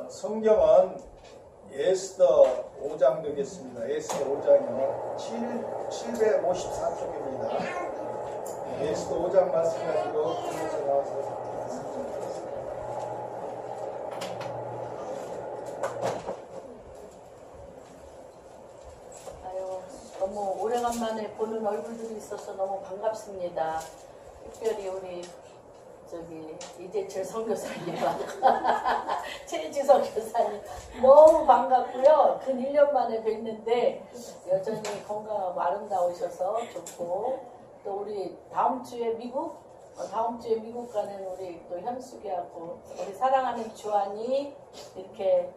성경은 에스더 5장 되겠습니다. 에스더 5장이요. 754쪽입니다. 에스더 5장 말씀 가지고 뒤에서 나와서 너무 오래간만에 보는 얼굴들이 있어서 너무 반갑습니다. 특별히 우리 이재철 선교사님과 최지성 교사님 너무 반갑고요. 근 1년 만에 뵀는데 여전히 건강하고 아름다우셔서 좋고, 또 우리 다음 주에 미국 가는 우리 또 현숙이하고 우리 사랑하는 주한이 이렇게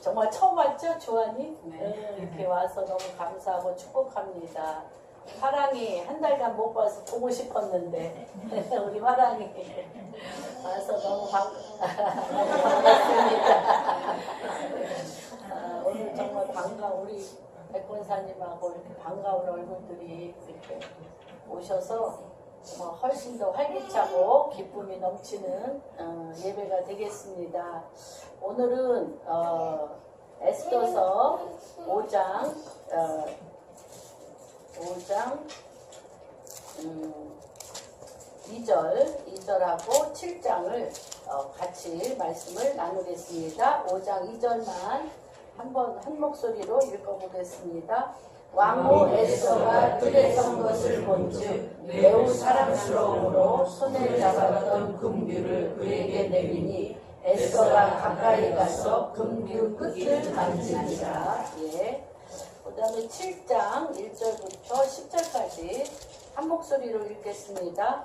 정말 처음 왔죠, 주한이? 네. 이렇게 와서 너무 감사하고 축복합니다. 화랑이 한 달간 못 봐서 보고 싶었는데 우리 화랑이 와서 너무 반갑습니다. 오늘 정말 우리 백권사님하고 이렇게 반가운 얼굴들이 이렇게 오셔서 훨씬 더 활기차고 기쁨이 넘치는 예배가 되겠습니다. 오늘은 에스더서 5장 2절하고 7장을 같이 말씀을 나누겠습니다. 5장 2절만 한 목소리로 읽어보겠습니다. 왕후 에스더가 뜰에 선 것을 본즉 매우 사랑스러움으로 손에 잡았던 금규를 그에게 내미니 에스더가 가까이 가서 금규 끝을 만지니라. 예. 그 다음에 7장 1절부터 10절까지 한 목소리로 읽겠습니다.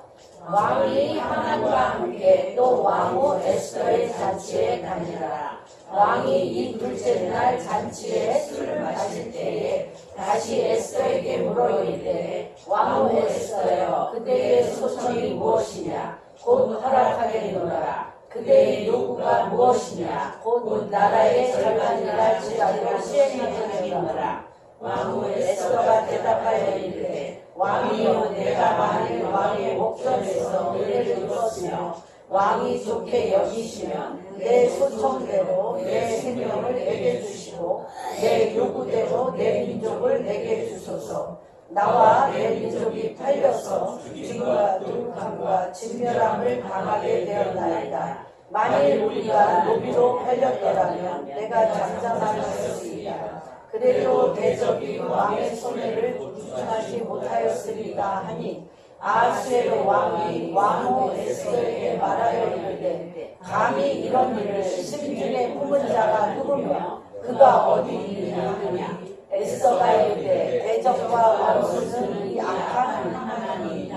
왕이 하만과 함께 또 왕후 에스더의 잔치에 다니라. 왕이 이 둘째 날 잔치에 술을 마실 때에 다시 에스더에게 물어 이르되 왕후 에스더여, 그대의 소청이 무엇이냐? 곧 허락하겠노라. 그대의 요구가 무엇이냐? 곧 나라의 절반이랄지라도 시행하겠노라. 왕후 에스더가 대답하여 이르되 왕이여, 내가 만일 왕의 목전에서 은혜를 입었으며 왕이 좋게 여기시면 내 소청대로 내 생명을 내게 주시고 내 요구대로 내 민족을 내게 주소서. 나와 내 민족이 팔려서 죽음과 누룩함과 진멸함을 당하게 되었나이다. 만일 우리가 노비로 팔렸더라면 내가 잠잠하였으리이다. 그래도 대적이 왕의 손해를 주춤하지 못하였으리까 하니 아하수에로 왕이 왕후 에스더에게 말하여 이르되 감히 이런 일을 심중에 품은 자가 누구며 그가 어디 있느냐 하니 에스더가 이르되 대적과 원수는 이 악한 하나님이니이다.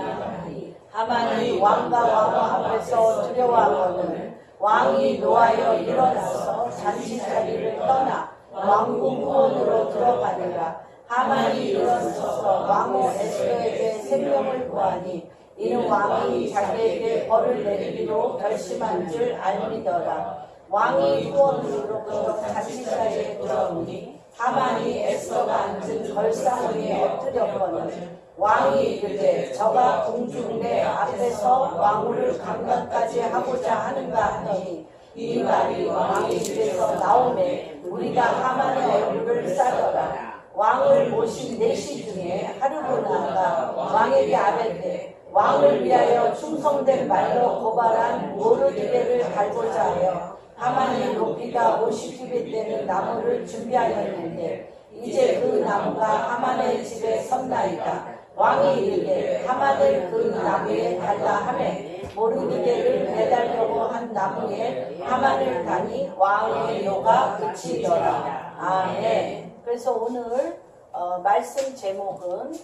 하만이 왕과 왕후 앞에서 두려워하거늘 왕이 노하여 일어나서 잔치 자리를 떠나 왕궁 후원으로 들어가니라. 하만이 일어서서 왕후 에스더에게 생명을 구하니 이는 왕이 자기에게 벌을 내리기로 결심한 줄 알미더라. 왕이 후원으로부터 잔치 자리에 들어오니 하만이 에스더가 앉은 걸상위에 엎드렸거늘 왕이 이르되 저가 궁중내 앞에서 왕후를 강간까지 하고자 하는가 하더니 이 말이 왕의 입에서 나오매 우리가 하만의 얼굴을 싸더라. 왕을 모신 내시 중에 하르보나가 왕에게 아뢰되 왕을 위하여 충성된 말로 고발한 모르드게를 달고자 하여 하만이 높이가 50규빗 되는 나무를 준비하였는데 이제 그 나무가 하만의 집에 섰나이다. 왕이 이르되 하만을 그 나무에 달라 하매 모르드게를 매달려고 한 나무에 하만을 다니 왕의 요가 그치더라. 아멘. 그래서 오늘 말씀 제목은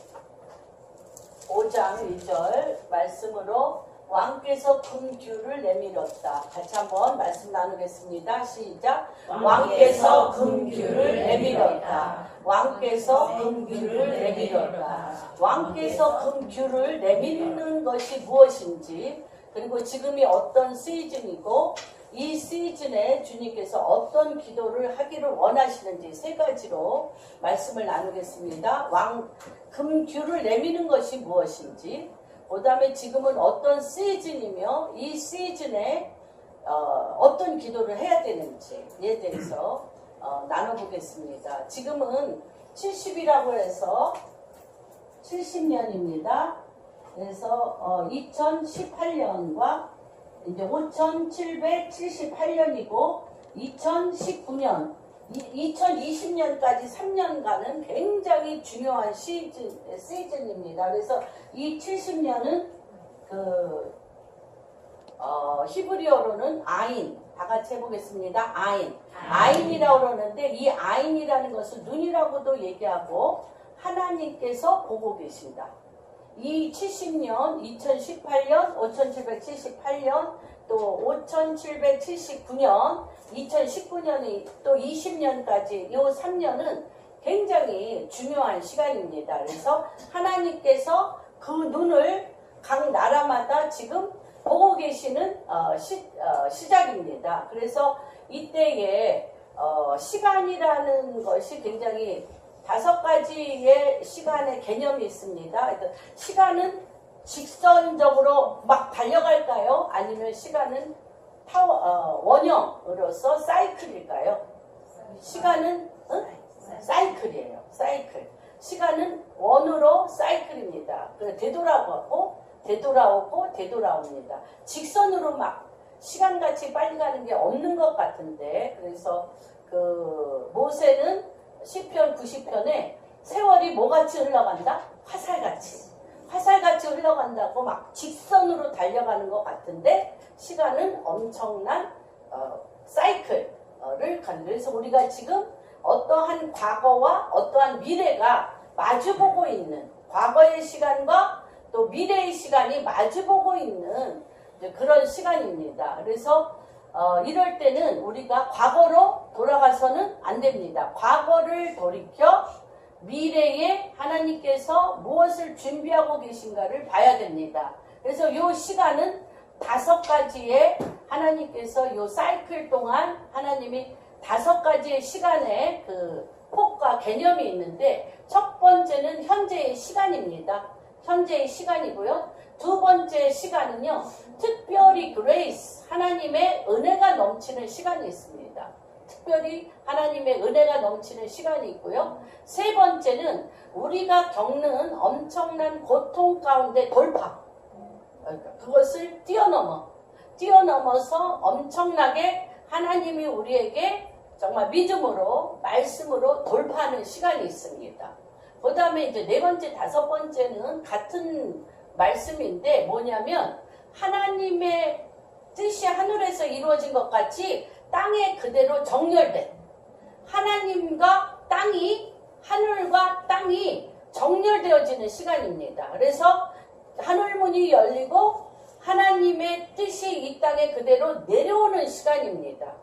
5장 1절 말씀으로 왕께서 금규를 내밀었다. 같이 한번 말씀 나누겠습니다. 시작. 왕께서 금규를 내밀었다. 왕께서 금규를 내밀었다. 왕께서 금규를 내밀는 것이 무엇인지, 그리고 지금이 어떤 시즌이고 이 시즌에 주님께서 어떤 기도를 하기를 원하시는지 세 가지로 말씀을 나누겠습니다. 금규를 내미는 것이 무엇인지, 그 다음에 지금은 어떤 시즌이며 이 시즌에 어떤 기도를 해야 되는지에 대해서 나눠보겠습니다. 지금은 70이라고 해서 70년입니다. 그래서 2018년과 이제 5778년이고 2019년, 2020년까지 3년간은 굉장히 중요한 시즌입니다. 그래서 이 70년은 히브리어로는 아인, 다 같이 해보겠습니다. 아인이라고 그러는데 이 아인이라는 것은 눈이라고도 얘기하고 하나님께서 보고 계신다. 이 70년, 2018년, 5778년, 또 5779년, 2019년이 또 20년까지 이 3년은 굉장히 중요한 시간입니다. 그래서 하나님께서 그 눈을 각 나라마다 지금 보고 계시는 시작입니다. 그래서 이때에 시간이라는 것이 굉장히 5가지의 시간의 개념이 있습니다. 시간은 직선적으로 막 달려갈까요? 아니면 시간은 원형으로서 사이클일까요? 시간은 사이클이에요. 사이클. 시간은 원으로 사이클입니다. 되돌아가고 되돌아오고 되돌아옵니다. 직선으로 막 시간같이 빨리 가는 게 없는 것 같은데, 그래서 모세는 시편 90편에 세월이 뭐같이 흘러간다? 화살같이 흘러간다고 막 직선으로 달려가는 것 같은데, 시간은 엄청난 사이클을 가는. 그래서 우리가 지금 어떠한 과거와 어떠한 미래가 마주보고 있는, 과거의 시간과 또 미래의 시간이 마주보고 있는 그런 시간입니다. 그래서 이럴 때는 우리가 과거로 돌아가서는 안 됩니다. 과거를 돌이켜 미래에 하나님께서 무엇을 준비하고 계신가를 봐야 됩니다. 그래서 이 시간은 5가지의 하나님께서 이 사이클 동안 하나님이 5가지의 시간의 폭과 개념이 있는데, 첫 번째는 현재의 시간입니다. 현재의 시간이고요. 두 번째 시간은요, 특별히 그레이스, 하나님의 은혜가 넘치는 시간이 있습니다. 특별히 하나님의 은혜가 넘치는 시간이 있고요. 세 번째는 우리가 겪는 엄청난 고통 가운데 돌파. 그것을 뛰어넘어서 엄청나게 하나님이 우리에게 정말 믿음으로, 말씀으로 돌파하는 시간이 있습니다. 그 다음에 이제 4번째, 5번째는 같은 말씀인데 뭐냐면, 하나님의 뜻이 하늘에서 이루어진 것 같이 땅에 그대로 정렬된, 하나님과 땅이, 하늘과 땅이 정렬되어지는 시간입니다. 그래서 하늘문이 열리고 하나님의 뜻이 이 땅에 그대로 내려오는 시간입니다.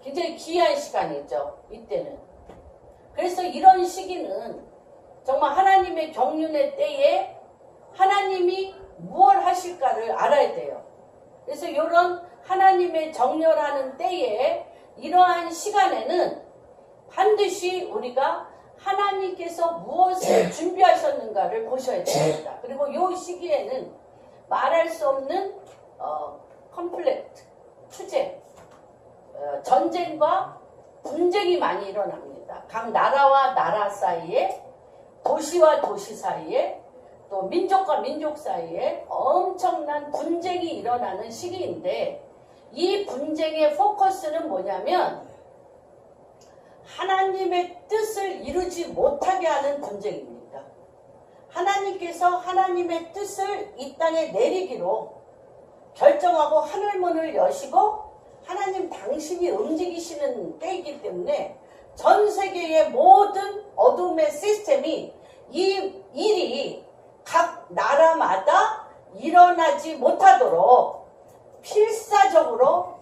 굉장히 귀한 시간이죠, 이때는. 그래서 이런 시기는 정말 하나님의 경륜의 때에 하나님이 무엇을 하실까를 알아야 돼요. 그래서 이런 하나님의 정렬하는 때에, 이러한 시간에는 반드시 우리가 하나님께서 무엇을 준비하셨는가를 보셔야 됩니다. 그리고 이 시기에는 말할 수 없는 컴플렉트, 투쟁, 전쟁과 분쟁이 많이 일어납니다. 각 나라와 나라 사이에, 도시와 도시 사이에, 또 민족과 민족 사이에 엄청난 분쟁이 일어나는 시기인데, 이 분쟁의 포커스는 뭐냐면 하나님의 뜻을 이루지 못하게 하는 분쟁입니다. 하나님께서 하나님의 뜻을 이 땅에 내리기로 결정하고 하늘문을 여시고 하나님 당신이 움직이시는 때이기 때문에 전 세계의 모든 어둠의 시스템이 이 일이 각 나라마다 일어나지 못하도록 필사적으로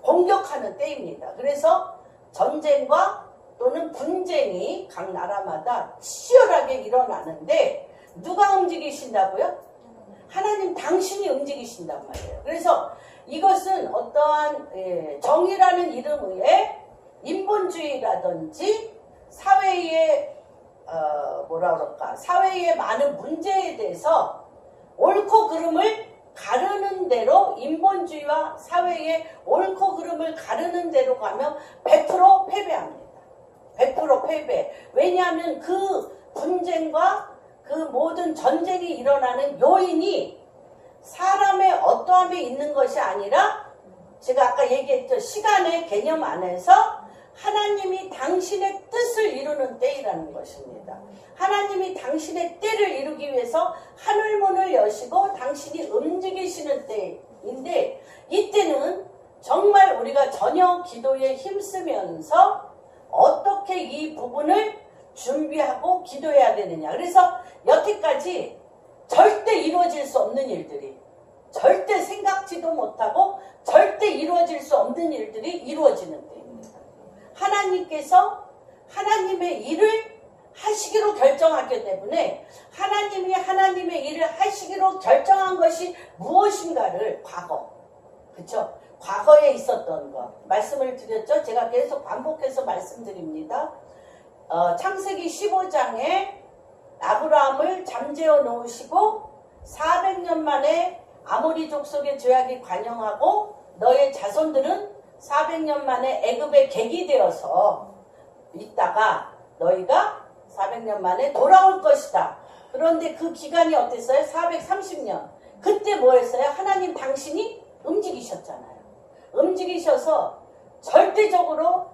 공격하는 때입니다. 그래서 전쟁과 또는 분쟁이 각 나라마다 치열하게 일어나는데, 누가 움직이신다고요? 하나님 당신이 움직이신단 말이에요. 그래서 이것은 어떠한 정의라는 이름 위에 인본주의라든지 사회의 사회의 많은 문제에 대해서 옳고 그름을 가르는 대로 인본주의와 사회의 옳고 그름을 가르는 대로 가면 100% 패배합니다. 100% 패배. 왜냐하면 그 분쟁과 그 모든 전쟁이 일어나는 요인이 사람의 어떠함에 있는 것이 아니라 제가 아까 얘기했죠. 시간의 개념 안에서 하나님이 당신의 뜻을 이루는 때이라는 것입니다. 하나님이 당신의 때를 이루기 위해서 하늘문을 여시고 당신이 움직이시는 때인데 이때는 정말 우리가 저녁 기도에 힘쓰면서 어떻게 이 부분을 준비하고 기도해야 되느냐. 그래서 여태까지 절대 이루어질 수 없는 일들이 절대 생각지도 못하고 절대 이루어질 수 없는 일들이 이루어지는 때입니다. 하나님께서 하나님의 일을 하시기로 결정하기 때문에 하나님이 하나님의 일을 하시기로 결정한 것이 무엇인가를 그쵸? 과거에 있었던 것 말씀을 드렸죠. 제가 계속 반복해서 말씀드립니다. 창세기 15장에 아브라함을 잠재워 놓으시고 400년 만에 아모리 족속의 죄악이 관영하고 너의 자손들은 400년 만에 애굽에 객이 되어서 있다가 너희가 400년 만에 돌아올 것이다. 그런데 그 기간이 어땠어요? 430년. 그때 뭐 했어요? 하나님 당신이 움직이셨잖아요. 움직이셔서 절대적으로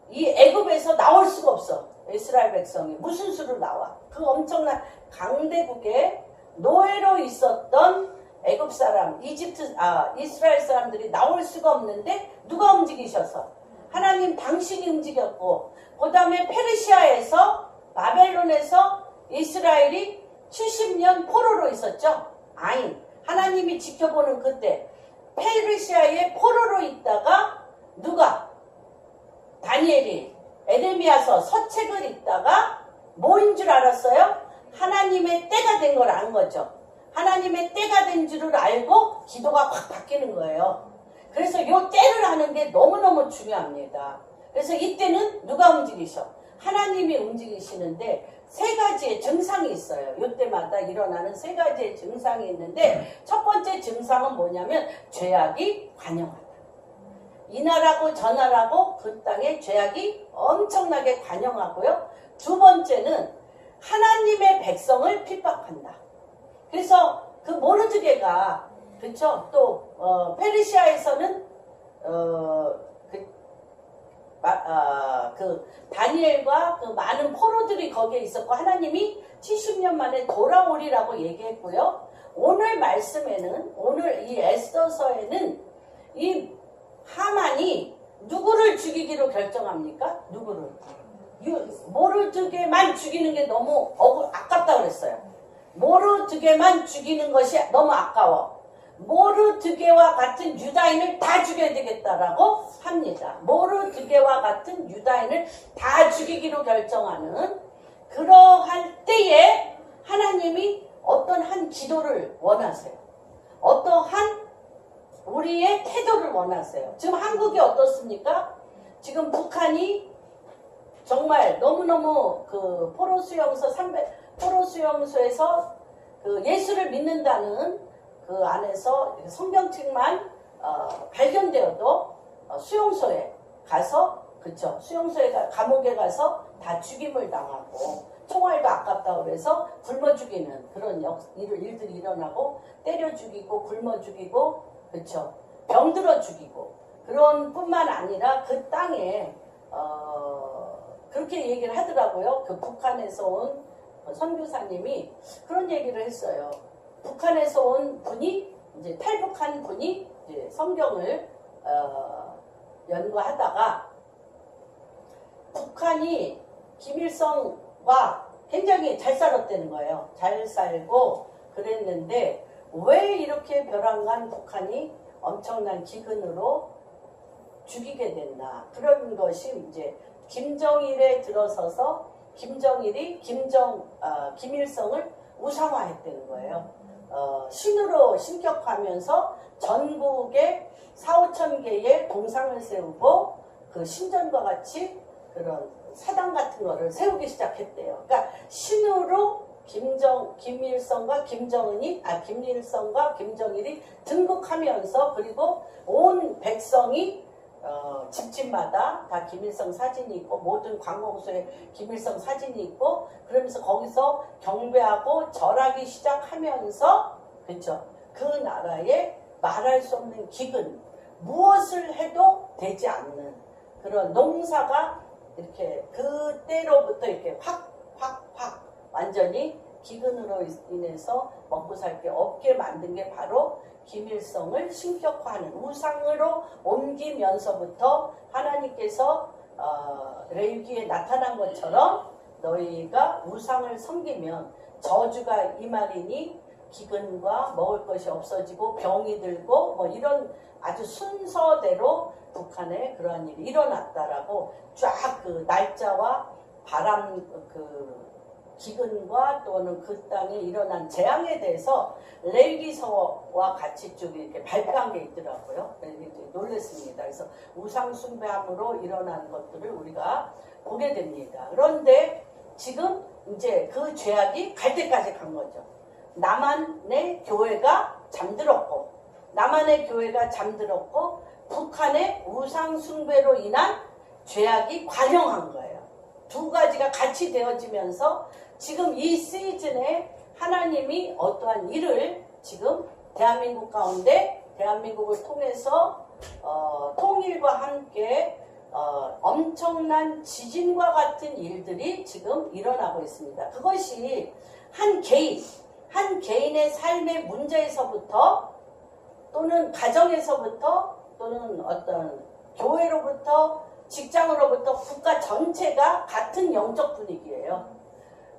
이 애굽에서 나올 수가 없어. 이스라엘 백성이 무슨 수로 나와? 그 엄청난 강대국에 노예로 있었던 애굽 사람, 이스라엘 사람들이 나올 수가 없는데 누가 움직이셔서? 하나님 당신이 움직였고 그 다음에 페르시아에서 바벨론에서 이스라엘이 70년 포로로 있었죠. 하나님이 지켜보는 그때 페르시아의 포로로 있다가 누가? 다니엘이 에레미야서 서책을 읽다가 뭐인 줄 알았어요? 하나님의 때가 된 걸 안 거죠. 하나님의 때가 된 줄을 알고 기도가 확 바뀌는 거예요. 그래서 이 때를 하는 게 너무너무 중요합니다. 그래서 이때는 누가 움직이셔? 하나님이 움직이시는데 세 가지의 증상이 있어요. 이때마다 일어나는 세 가지의 증상이 있는데 첫 번째 증상은 뭐냐면 죄악이 관영하다. 이날하고 저날하고 그 땅에 죄악이 엄청나게 관영하고요. 두 번째는 하나님의 백성을 핍박한다. 그래서 그 모르드게가 그렇죠. 또 페르시아에서는 그 다니엘과 그 많은 포로들이 거기에 있었고 하나님이 70년 만에 돌아오리라고 얘기했고요. 오늘 말씀에는 오늘 이 에스더서에는 이 하만이 누구를 죽이기로 결정합니까? 누구를? 모르드게만 죽이는 게 너무 아깝다 그랬어요. 모르드게만 죽이는 것이 너무 아까워. 모르드게와 같은 유다인을 다 죽여야 되겠다라고 합니다. 모르드게와 같은 유다인을 다 죽이기로 결정하는 그러할 때에 하나님이 어떤 한 기도를 원하세요. 어떠한 우리의 태도를 원하세요. 지금 한국이 어떻습니까? 지금 북한이 정말 너무너무 그 포로수용소에서 그 예수를 믿는다는 그 안에서 성경책만 발견되어도 수용소에 가서 그쵸 감옥에 가서 다 죽임을 당하고 총알도 아깝다고 그래서 굶어 죽이는 그런 일들이 일어나고 때려 죽이고 굶어 죽이고 그쵸 병들어 죽이고 그런 뿐만 아니라 그 땅에 그렇게 얘기를 하더라고요. 그 북한에서 온 선교사님이 그런 얘기를 했어요. 북한에서 온 분이 이제 탈북한 분이 이제 성경을 연구하다가 북한이 김일성과 굉장히 잘 살았다는 거예요. 잘 살고 그랬는데 왜 이렇게 벼랑간 북한이 엄청난 기근으로 죽이게 됐나. 그런 것이 이제 김정일에 들어서서 김정일이 김일성을 우상화했다는 거예요. 신으로 신격화하면서 전국에 4,5천 개의 동상을 세우고 그 신전과 같이 그런 사당 같은 거를 세우기 시작했대요. 그러니까 신으로 김일성과 김정일이 등극하면서 그리고 온 백성이 집집마다 다 김일성 사진이 있고 모든 관공서에 김일성 사진이 있고 그러면서 거기서 경배하고 절하기 시작하면서 그렇죠. 그 나라에 말할 수 없는 기근 무엇을 해도 되지 않는 그런 농사가 이렇게 그때로부터 이렇게 확 완전히 기근으로 인해서 먹고 살 게 없게 만든 게 바로 김일성을 신격화하는 우상으로 옮기면서부터 하나님께서 레위기에 나타난 것처럼 너희가 우상을 섬기면 저주가 임하리니 기근과 먹을 것이 없어지고 병이 들고 뭐 이런 아주 순서대로 북한에 그러한 일이 일어났다라고 쫙 그 날짜와 바람 그 기근과 또는 그 땅에 일어난 재앙에 대해서 레위기서와 같이 쭉 이렇게 발표한 게 있더라고요. 놀랐습니다. 그래서 우상 숭배함으로 일어난 것들을 우리가 보게 됩니다. 그런데 지금 이제 그 죄악이 갈 때까지 간 거죠. 남한의 교회가 잠들었고 북한의 우상 숭배로 인한 죄악이 관영한 거예요. 두 가지가 같이 되어지면서 지금 이 시즌에 하나님이 어떠한 일을 지금 대한민국 가운데 대한민국을 통해서 통일과 함께 엄청난 지진과 같은 일들이 지금 일어나고 있습니다. 그것이 한 개인의 삶의 문제에서부터 또는 가정에서부터 또는 어떤 교회로부터 직장으로부터 국가 전체가 같은 영적 분위기예요.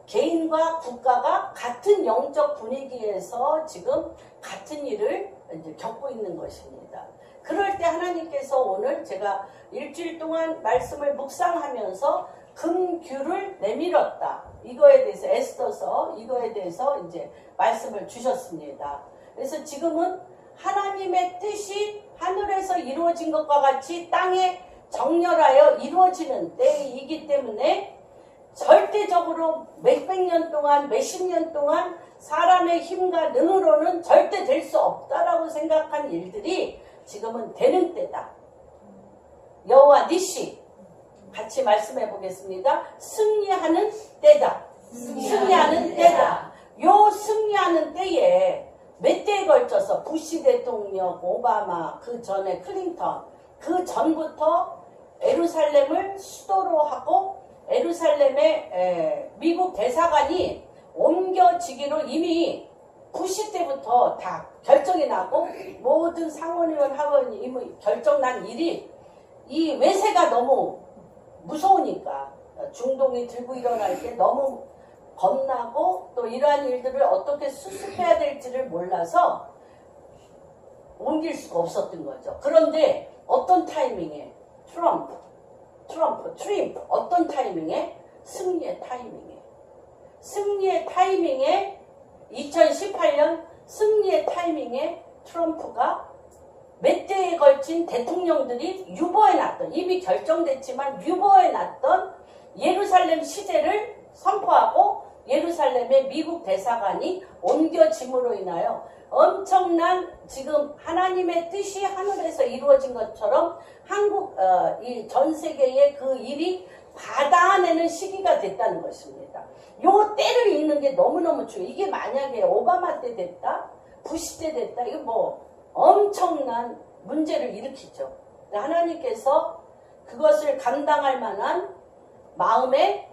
개인과 국가가 같은 영적 분위기에서 지금 같은 일을 이제 겪고 있는 것입니다. 그럴 때 하나님께서 오늘 제가 일주일 동안 말씀을 묵상하면서 금규를 내밀었다. 이거에 대해서 에스더서 이거에 대해서 이제 말씀을 주셨습니다. 그래서 지금은 하나님의 뜻이 하늘에서 이루어진 것과 같이 땅에 정렬하여 이루어지는 때이기 때문에 절대적으로 몇백 년 동안 몇십 년 동안 사람의 힘과 능으로는 절대 될 수 없다라고 생각한 일들이 지금은 되는 때다. 여호와 니시 같이 말씀해 보겠습니다. 승리하는 때다. 승리하는 때다. 요 승리하는 때에 몇 대에 걸쳐서 부시 대통령, 오바마, 그 전에 클린턴, 그 전부터 예루살렘을 수도로 하고 예루살렘에 미국 대사관이 옮겨지기로 이미 부시 때부터 다 결정이 나고 모든 상원의원 하원이 이미 결정난 일이 이 외세가 너무 무서우니까 중동이 들고 일어날 때 너무 겁나고 또 이러한 일들을 어떻게 수습해야 될지를 몰라서 옮길 수가 없었던 거죠. 그런데 어떤 타이밍에 트럼프 어떤 타이밍에 승리의 타이밍에 2018년 승리의 타이밍에 트럼프가 몇 대에 걸친 대통령들이 유보해 놨던 이미 결정됐지만 유보해 놨던 예루살렘 시대를 선포하고 예루살렘의 미국 대사관이 옮겨짐으로 인하여 엄청난 지금 하나님의 뜻이 하늘에서 이루어진 것처럼 한국 이 전 세계의 그 일이 받아내는 시기가 됐다는 것입니다. 요 때를 잇는 게 너무너무 중요해요. 이게 만약에 오바마 때 됐다, 부시 때 됐다, 이거 뭐 엄청난 문제를 일으키죠. 하나님께서 그것을 감당할 만한 마음에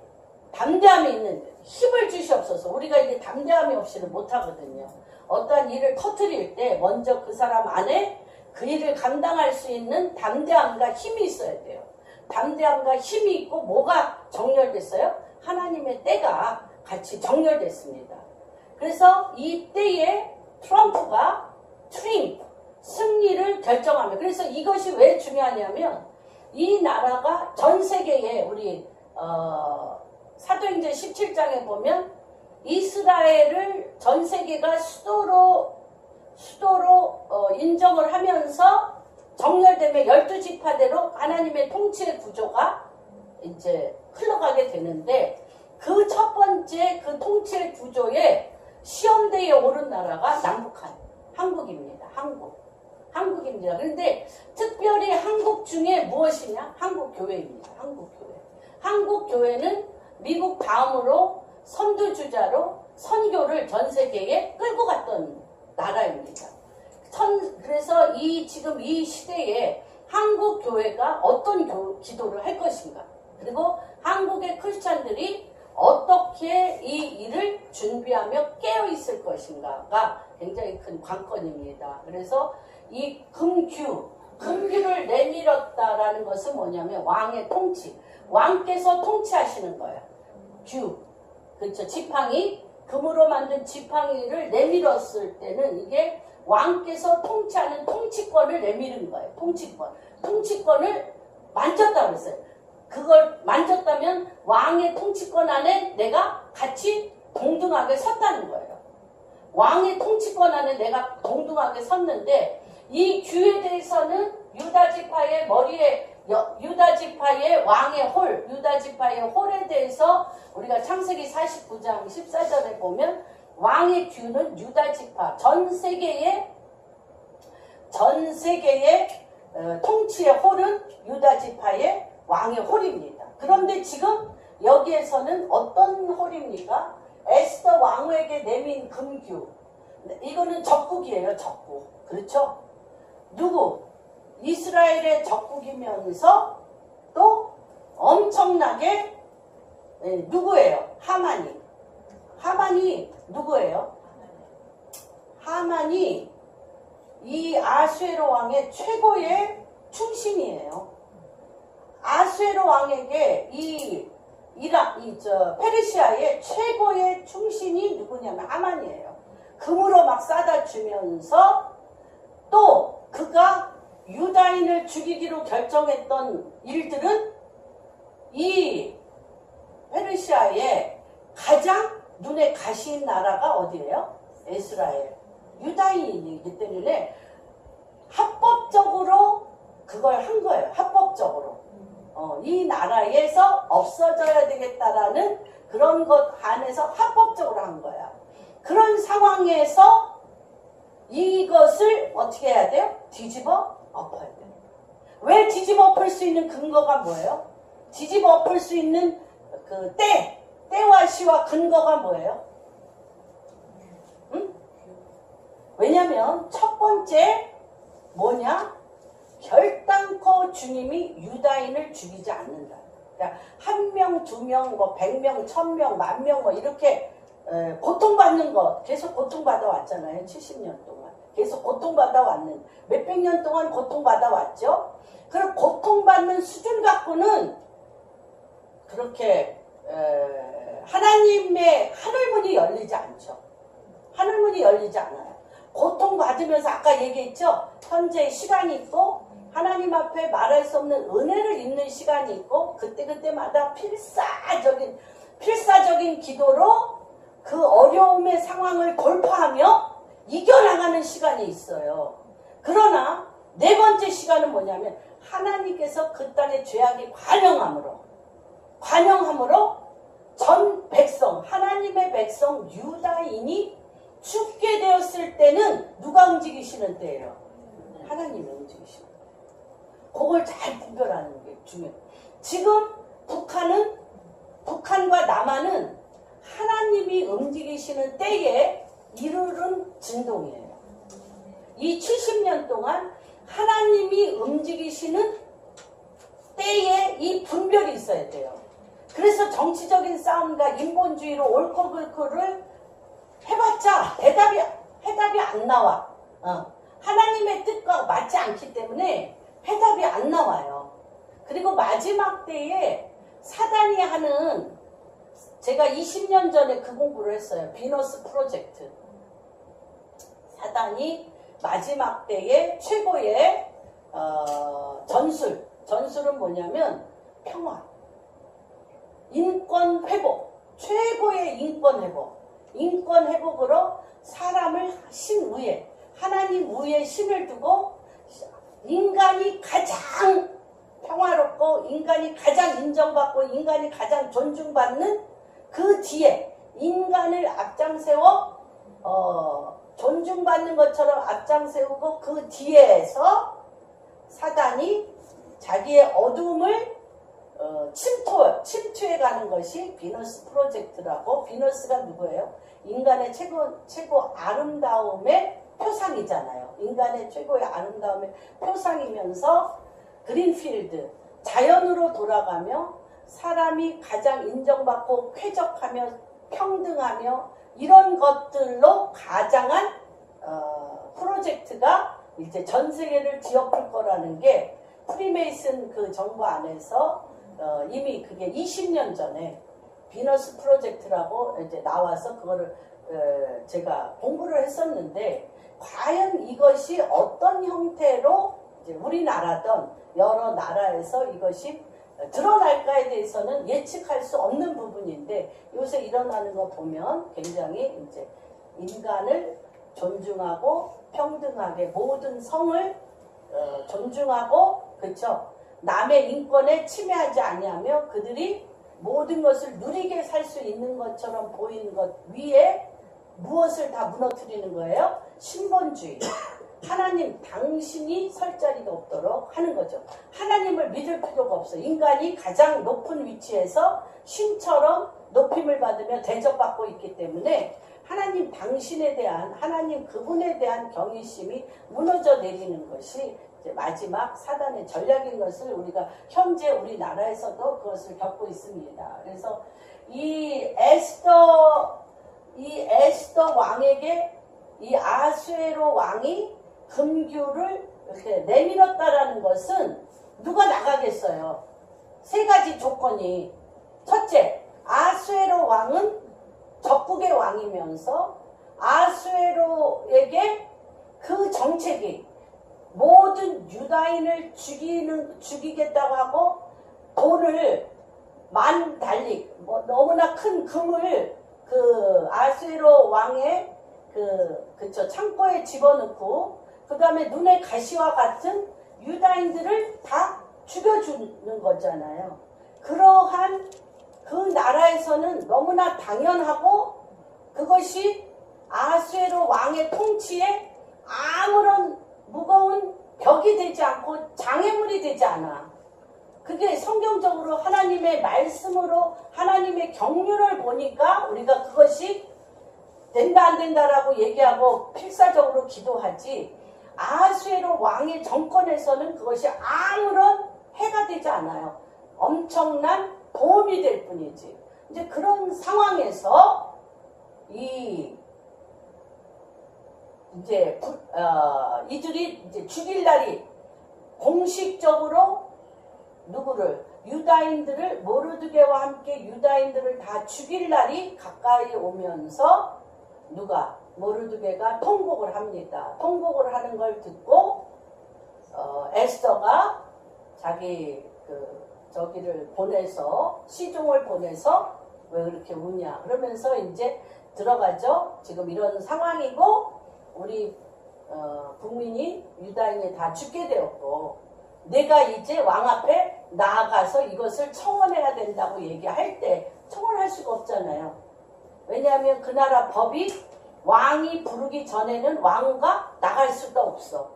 담대함이 있는 힘을 주시옵소서. 우리가 이게 담대함이 없이는 못하거든요. 어떠한 일을 터뜨릴 때 먼저 그 사람 안에 그 일을 감당할 수 있는 담대함과 힘이 있어야 돼요. 담대함과 힘이 있고 뭐가 정렬됐어요? 하나님의 때가 같이 정렬됐습니다. 그래서 이 때에 트럼프가 승리를 결정하며 그래서 이것이 왜 중요하냐면 이 나라가 전 세계에 우리 사도행전 17장에 보면 이스라엘을 전 세계가 수도로 인정을 하면서 정렬되면 12지파대로 하나님의 통치의 구조가 이제 흘러가게 되는데 그 첫 번째 그 통치 구조에 시험대에 오른 나라가 남북한 한국입니다. 한국입니다. 그런데 특별히 한국 중에 무엇이냐? 한국교회입니다. 한국교회는 미국 다음으로 선두주자로 선교를 전 세계에 끌고 갔던 나라입니다. 그래서 지금 이 시대에 한국 교회가 어떤 기도를 할 것인가, 그리고 한국의 크리스찬들이 어떻게 이 일을 준비하며 깨어 있을 것인가가 굉장히 큰 관건입니다. 그래서 이 금규를 내밀었다라는 것은 뭐냐면 왕의 통치, 왕께서 통치하시는 거예요. 그렇죠. 지팡이, 금으로 만든 지팡이를 내밀었을 때는 이게 왕께서 통치하는 통치권을 내미는 거예요. 통치권을 만졌다고 그랬어요. 그걸 만졌다면 왕의 통치권 안에 내가 같이 동등하게 섰다는 거예요. 왕의 통치권 안에 내가 동등하게 섰는데, 이 규에 대해서는 유다지파의 머리에, 유다지파의 왕의 홀, 유다지파의 홀에 대해서 우리가 창세기 49장 14절에 보면 왕의 규는 유다지파, 전 세계의 통치의 홀은 유다지파의 왕의 홀입니다. 그런데 지금 여기에서는 어떤 홀입니까? 에스더 왕후에게 내민 금규. 이거는 적국이에요. 적국. 그렇죠? 누구? 이스라엘의 적국이면서 또 엄청나게 누구예요? 하만이 누구예요? 하만이 이 아수에로 왕의 최고의 충신이에요. 아수에로 왕에게 페르시아의 최고의 충신이 누구냐면 하만이에요. 금으로 막 싸다 주면서, 또 그가 유다인을 죽이기로 결정했던 일들은 이 페르시아의 가장 눈에 가시인 나라가 어디예요? 이스라엘. 유다인이기 때문에 합법적으로 그걸 한 거예요. 합법적으로. 이 나라에서 없어져야 되겠다라는 그런 것 안에서 합법적으로 한 거야. 그런 상황에서 이것을 어떻게 해야 돼요? 뒤집어 엎어야 돼요. 왜 뒤집어 엎을 수 있는 근거가 뭐예요? 뒤집어 엎을 수 있는 그 때와 시와 근거가 뭐예요? 응? 왜냐면 첫 번째 뭐냐? 결단코 주님이 유다인을 죽이지 않는다. 그러니까 1명, 2명, 100명, 1000명, 10,000명 이렇게 고통받는 거 계속 고통받아 왔잖아요. 70년 동안 계속 고통받아 왔는, 몇백 년 동안 고통받아 왔죠. 그럼 고통받는 수준 갖고는 그렇게 하나님의 하늘문이 열리지 않죠. 하늘문이 열리지 않아요. 고통받으면서 아까 얘기했죠. 현재 시간이 있고 하나님 앞에 말할 수 없는 은혜를 입는 시간이 있고, 그때마다 필사적인 기도로 그 어려움의 상황을 돌파하며 이겨나가는 시간이 있어요. 그러나 네 번째 시간은 뭐냐면 하나님께서 그 땅의 죄악이 관영함으로 전 백성, 하나님의 백성 유다인이 죽게 되었을 때는 누가 움직이시는 때예요? 하나님이 움직이시는 때예요. 그걸 잘 분별하는 게 중요해요. 지금 북한과 남한은 하나님이 움직이시는 때에 이르는 진동이에요. 이 70년 동안 하나님이 움직이시는 때에 이 분별이 있어야 돼요. 그래서 정치적인 싸움과 인본주의로 옳고 그르고를 해봤자 해답이 안 나와. 하나님의 뜻과 맞지 않기 때문에 해답이 안 나와요. 그리고 마지막 때에 사단이 하는, 제가 20년 전에 그 공부를 했어요. 비너스 프로젝트. 사단이 마지막 때에 최고의 전술은 뭐냐면 평화, 인권 회복, 최고의 인권 회복으로 사람을 신 위에, 하나님 위에 신을 두고 인간이 가장 평화롭고 인간이 가장 인정받고 인간이 가장 존중받는 그 뒤에 인간을 앞장세워 존중받는 것처럼 앞장세우고 그 뒤에서 사단이 자기의 어둠을 침투해가는 것이 비너스 프로젝트라고. 비너스가 누구예요? 인간의 최고 아름다움의 표상이잖아요. 인간의 최고의 아름다움의 표상이면서 그린필드, 자연으로 돌아가며 사람이 가장 인정받고 쾌적하며 평등하며 이런 것들로 가장한 프로젝트가 이제 전 세계를 뒤엎을 거라는 게 프리메이슨 그 정부 안에서 이미 그게 20년 전에 비너스 프로젝트라고 이제 나와서 그거를 제가 공부를 했었는데, 과연 이것이 어떤 형태로 이제 우리나라든 여러 나라에서 이것이 드러날까에 대해서는 예측할 수 없는 부분인데, 요새 일어나는 거 보면 굉장히 이제 인간을 존중하고 평등하게 모든 성을 존중하고, 그렇죠? 남의 인권에 침해하지 아니하며 그들이 모든 것을 누리게 살 수 있는 것처럼 보이는 것 위에 무엇을 다 무너뜨리는 거예요? 신본주의. 하나님 당신이 설 자리가 없도록 하는 거죠. 하나님을 믿을 필요가 없어. 인간이 가장 높은 위치에서 신처럼 높임을 받으며 대접받고 있기 때문에 하나님 당신에 대한, 하나님 그분에 대한 경외심이 무너져 내리는 것이 이제 마지막 사단의 전략인 것을 우리가 현재 우리나라에서도 그것을 겪고 있습니다. 그래서 이 에스더 왕에게 이 아수에로 왕이 금규를 이렇게 내밀었다라는 것은 누가 나가겠어요? 세 가지 조건이. 첫째, 아수에로 왕은 적국의 왕이면서 아수에로에게 그 정책이 모든 유다인을 죽이겠다고 하고 돈을 만 달릭, 너무나 큰 금을 그 아수에로 왕의 그쵸 창고에 집어넣고, 그 다음에 눈의 가시와 같은 유다인들을 다 죽여주는 거잖아요. 그러한 그 나라에서는 너무나 당연하고, 그것이 아수에로 왕의 통치에 아무런 무거운 벽이 되지 않고 장애물이 되지 않아. 그게 성경적으로 하나님의 말씀으로 하나님의 경륜을 보니까 우리가 그것이 된다 안 된다라고 얘기하고 필사적으로 기도하지, 아수에로 왕의 정권에서는 그것이 아무런 해가 되지 않아요. 엄청난 도움이 될 뿐이지. 이제 그런 상황에서 이들이 이제 죽일 날이 공식적으로 누구를, 유다인들을, 모르드게와 함께 유다인들을 다 죽일 날이 가까이 오면서 누가, 모르드게가 통곡을 합니다. 통곡을 하는 걸 듣고 에스더가 자기 저기를 보내서, 시종을 보내서 왜 그렇게 우냐 그러면서 이제 들어가죠. 지금 이런 상황이고 우리 국민이, 유다인이 다 죽게 되었고, 내가 이제 왕 앞에 나아가서 이것을 청원해야 된다고 얘기할 때 청원할 수가 없잖아요. 왜냐하면 그 나라 법이 왕이 부르기 전에는 왕후가 나갈 수가 없어.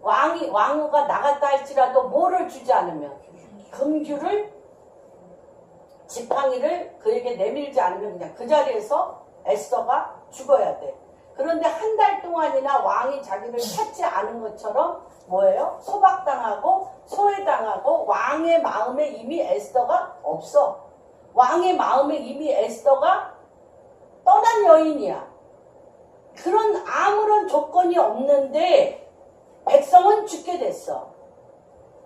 왕후가 나갔다 할지라도 뭐를 주지 않으면, 금규를, 지팡이를 그에게 내밀지 않으면 그냥 그 자리에서 에스더가 죽어야 돼. 그런데 한 달 동안이나 왕이 자기를 찾지 않은 것처럼 뭐예요? 소박당하고 소외당하고, 왕의 마음에 이미 에스더가 없어. 왕의 마음에 이미 에스더가 떠난 여인이야. 그런 아무런 조건이 없는데 백성은 죽게 됐어.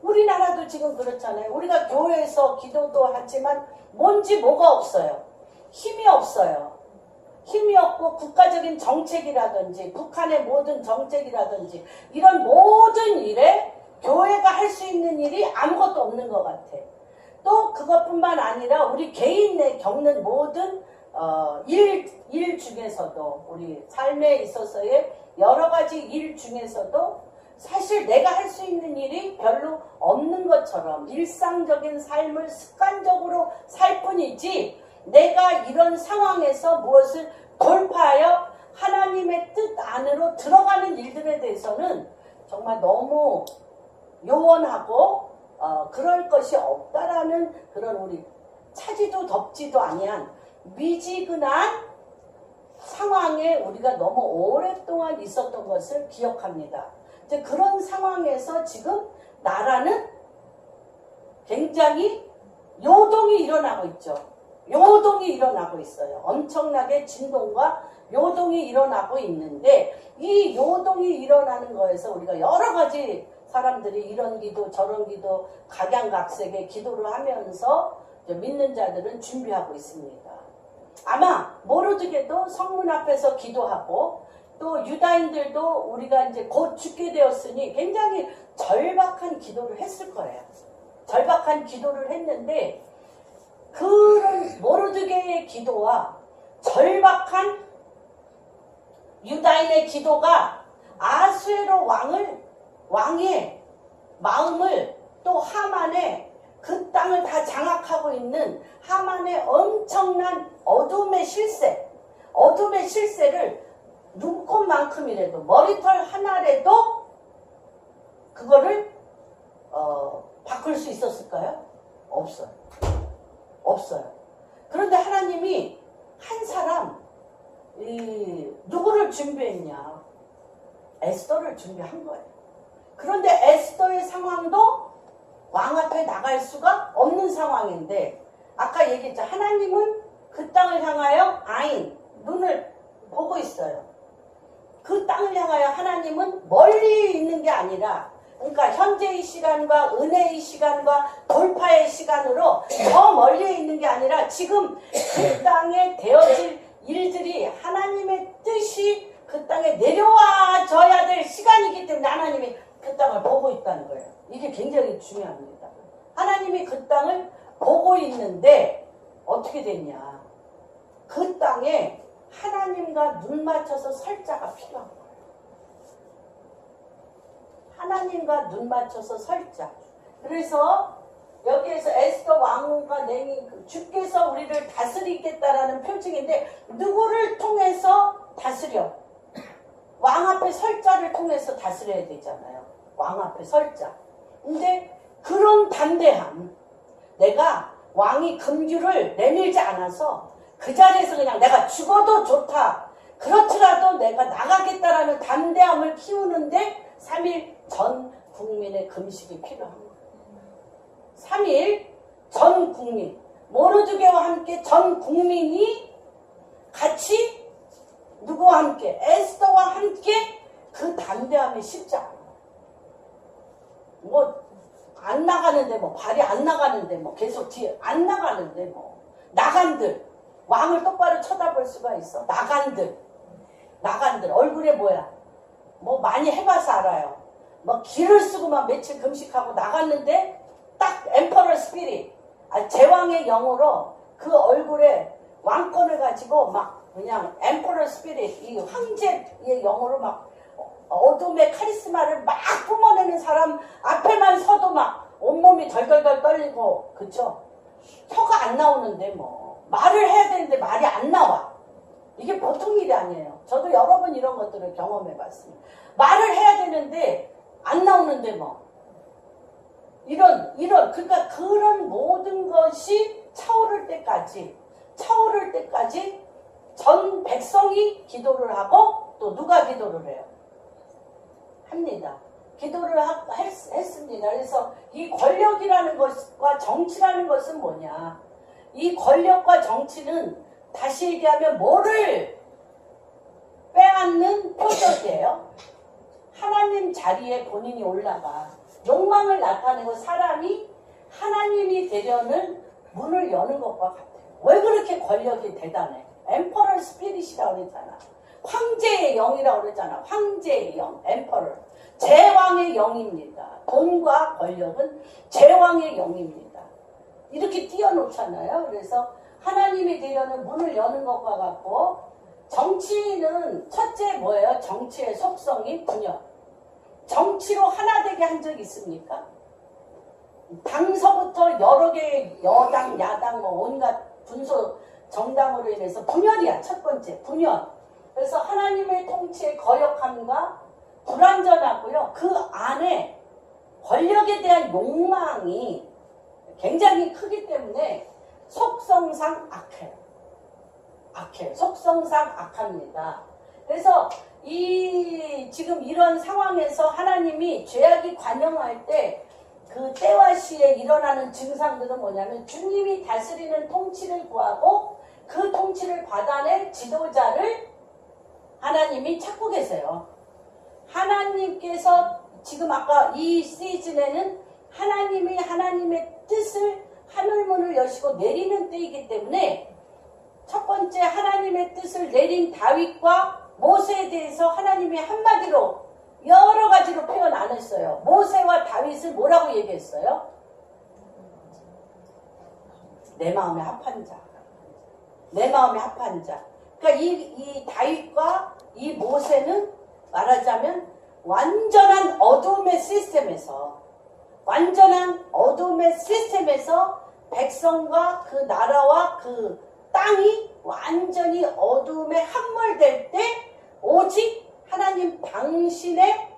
우리나라도 지금 그렇잖아요. 우리가 교회에서 기도도 하지만 뭔지 뭐가 없어요. 힘이 없어요. 힘이 없고 국가적인 정책이라든지 북한의 모든 정책이라든지 이런 모든 일에 교회가 할 수 있는 일이 아무것도 없는 것 같아. 또 그것뿐만 아니라 우리 개인에 겪는 모든 일 중에서도, 우리 삶에 있어서의 여러 가지 일 중에서도 사실 내가 할 수 있는 일이 별로 없는 것처럼 일상적인 삶을 습관적으로 살 뿐이지, 내가 이런 상황에서 무엇을 돌파하여 하나님의 뜻 안으로 들어가는 일들에 대해서는 정말 너무 요원하고 그럴 것이 없다라는 그런 우리 차지도 덥지도 아니한 미지근한 상황에 우리가 너무 오랫동안 있었던 것을 기억합니다. 이제 그런 상황에서 지금 나라는 굉장히 요동이 일어나고 있죠. 요동이 일어나고 있어요. 엄청나게 진동과 요동이 일어나고 있는데 이 요동이 일어나는 거에서 우리가 여러 가지 사람들이 이런 기도 저런 기도 각양각색의 기도를 하면서 믿는 자들은 준비하고 있습니다. 아마 모르드게도 성문 앞에서 기도하고 또 유다인들도 우리가 이제 곧 죽게 되었으니 굉장히 절박한 기도를 했을 거예요. 절박한 기도를 했는데 그런 모르드게의 기도와 절박한 유다인의 기도가 아수에로 왕의 마음을 또 하만의 그 땅을 다 장악하고 있는 하만의 엄청난 어둠의 실세를 눈꽃만큼이라도 머리털 하나라도 그거를 바꿀 수 있었을까요? 없어요. 그런데 하나님이 한 사람 누구를 준비했냐? 에스더를 준비한 거예요. 그런데 에스더의 상황도 왕 앞에 나갈 수가 없는 상황인데 아까 얘기했죠. 하나님은 그 땅을 향하여 눈을 보고 있어요. 그 땅을 향하여 하나님은 멀리 있는 게 아니라 그러니까 현재의 시간과 은혜의 시간과 돌파의 시간으로 더 멀리 있는 게 아니라 지금 그 땅에 되어질 일들이 하나님의 뜻이 그 땅에 내려와져야 될 시간이기 때문에 하나님이 그 땅을 보고 있다는 거예요. 이게 굉장히 중요합니다. 하나님이 그 땅을 보고 있는데 어떻게 됐냐. 그 땅에 하나님과 눈 맞춰서 설 자가 필요한 거예요. 하나님과 눈 맞춰서 설 자. 그래서 여기에서 에스더 왕과 내니 주께서 우리를 다스리겠다라는 표징인데 누구를 통해서 다스려? 왕 앞에 설 자를 통해서 다스려야 되잖아요. 왕 앞에 설 자. 근데 그런 담대함, 내가 왕이 금규를 내밀지 않아서 그 자리에서 그냥 내가 죽어도 좋다. 그렇더라도 내가 나가겠다라는 담대함을 키우는데 3일 전 국민의 금식이 필요한 거예요. 3일 전 국민, 모르드게와 함께 전 국민이 같이 누구와 함께? 에스더와 함께 그 담대함이 쉽지 않아요. 안 나가는데 발이 안 나가는데 계속 뒤에 안 나가는데 나간들 왕을 똑바로 쳐다볼 수가 있어. 나간들 얼굴에 많이 해봐서 알아요. 기를 쓰고 며칠 금식하고 나갔는데 딱 엠퍼럴 스피릿 제왕의 영으로 그 얼굴에 왕권을 가지고 그냥 엠퍼럴 스피릿 이 황제의 영으로 어둠의 카리스마를 뿜어내는 사람 앞에만 서도 온몸이 덜덜덜 떨리고 그쵸? 혀가 안 나오는데 말을 해야 되는데 말이 안 나와. 이게 보통 일이 아니에요. 저도 여러 번 이런 것들을 경험해 봤습니다. 말을 해야 되는데 안 나오는데 그러니까 그런 모든 것이 차오를 때까지 전 백성이 기도를 하고 또 누가 기도를 해요? 합니다. 기도를 했습니다. 그래서 이 권력이라는 것과 정치라는 것은 뭐냐? 이 권력과 정치는 다시 얘기하면 뭐를 빼앗는 표적이에요. 하나님 자리에 본인이 올라가 욕망을 나타내고 사람이 하나님이 되려는 문을 여는 것과 같아요. 왜 그렇게 권력이 대단해? 엠퍼럴 스피릿이라고 그랬잖아. 황제의 영이라고 그랬잖아. 황제의 영, 엠퍼럴. 제왕의 영입니다. 돈과 권력은 제왕의 영입니다. 이렇게 띄워놓잖아요. 그래서 하나님이 되려는 문을 여는 것과 같고 정치는 첫째 뭐예요? 정치의 속성이 분열. 정치로 하나 되게 한 적 있습니까? 당서부터 여러 개의 여당, 야당, 온갖 분소 정당으로 인해서 분열이야. 첫 번째 분열. 그래서 하나님의 통치의 거역함과 불완전하고요. 그 안에 권력에 대한 욕망이 굉장히 크기 때문에 속성상 악해요. 악해요. 속성상 악합니다. 그래서 지금 이런 상황에서 하나님이 죄악이 관영할 때 그 때와 시에 일어나는 증상들은 뭐냐면 주님이 다스리는 통치를 구하고 그 통치를 받아낼 지도자를 하나님이 찾고 계세요. 하나님께서 지금 아까 이 시즌에는 하나님이 하나님의 뜻을 하늘문을 여시고 내리는 때이기 때문에 첫 번째 하나님의 뜻을 내린 다윗과 모세에 대해서 하나님이 한마디로 여러 가지로 표현 안 했어요. 모세와 다윗을 뭐라고 얘기했어요? 내 마음에 합한 자. 내 마음에 합한 자. 그러니까 이 다윗과 이 모세는 말하자면 완전한 어둠의 시스템에서 백성과 그 나라와 그 땅이 완전히 어둠에 함몰될 때 오직 하나님 당신의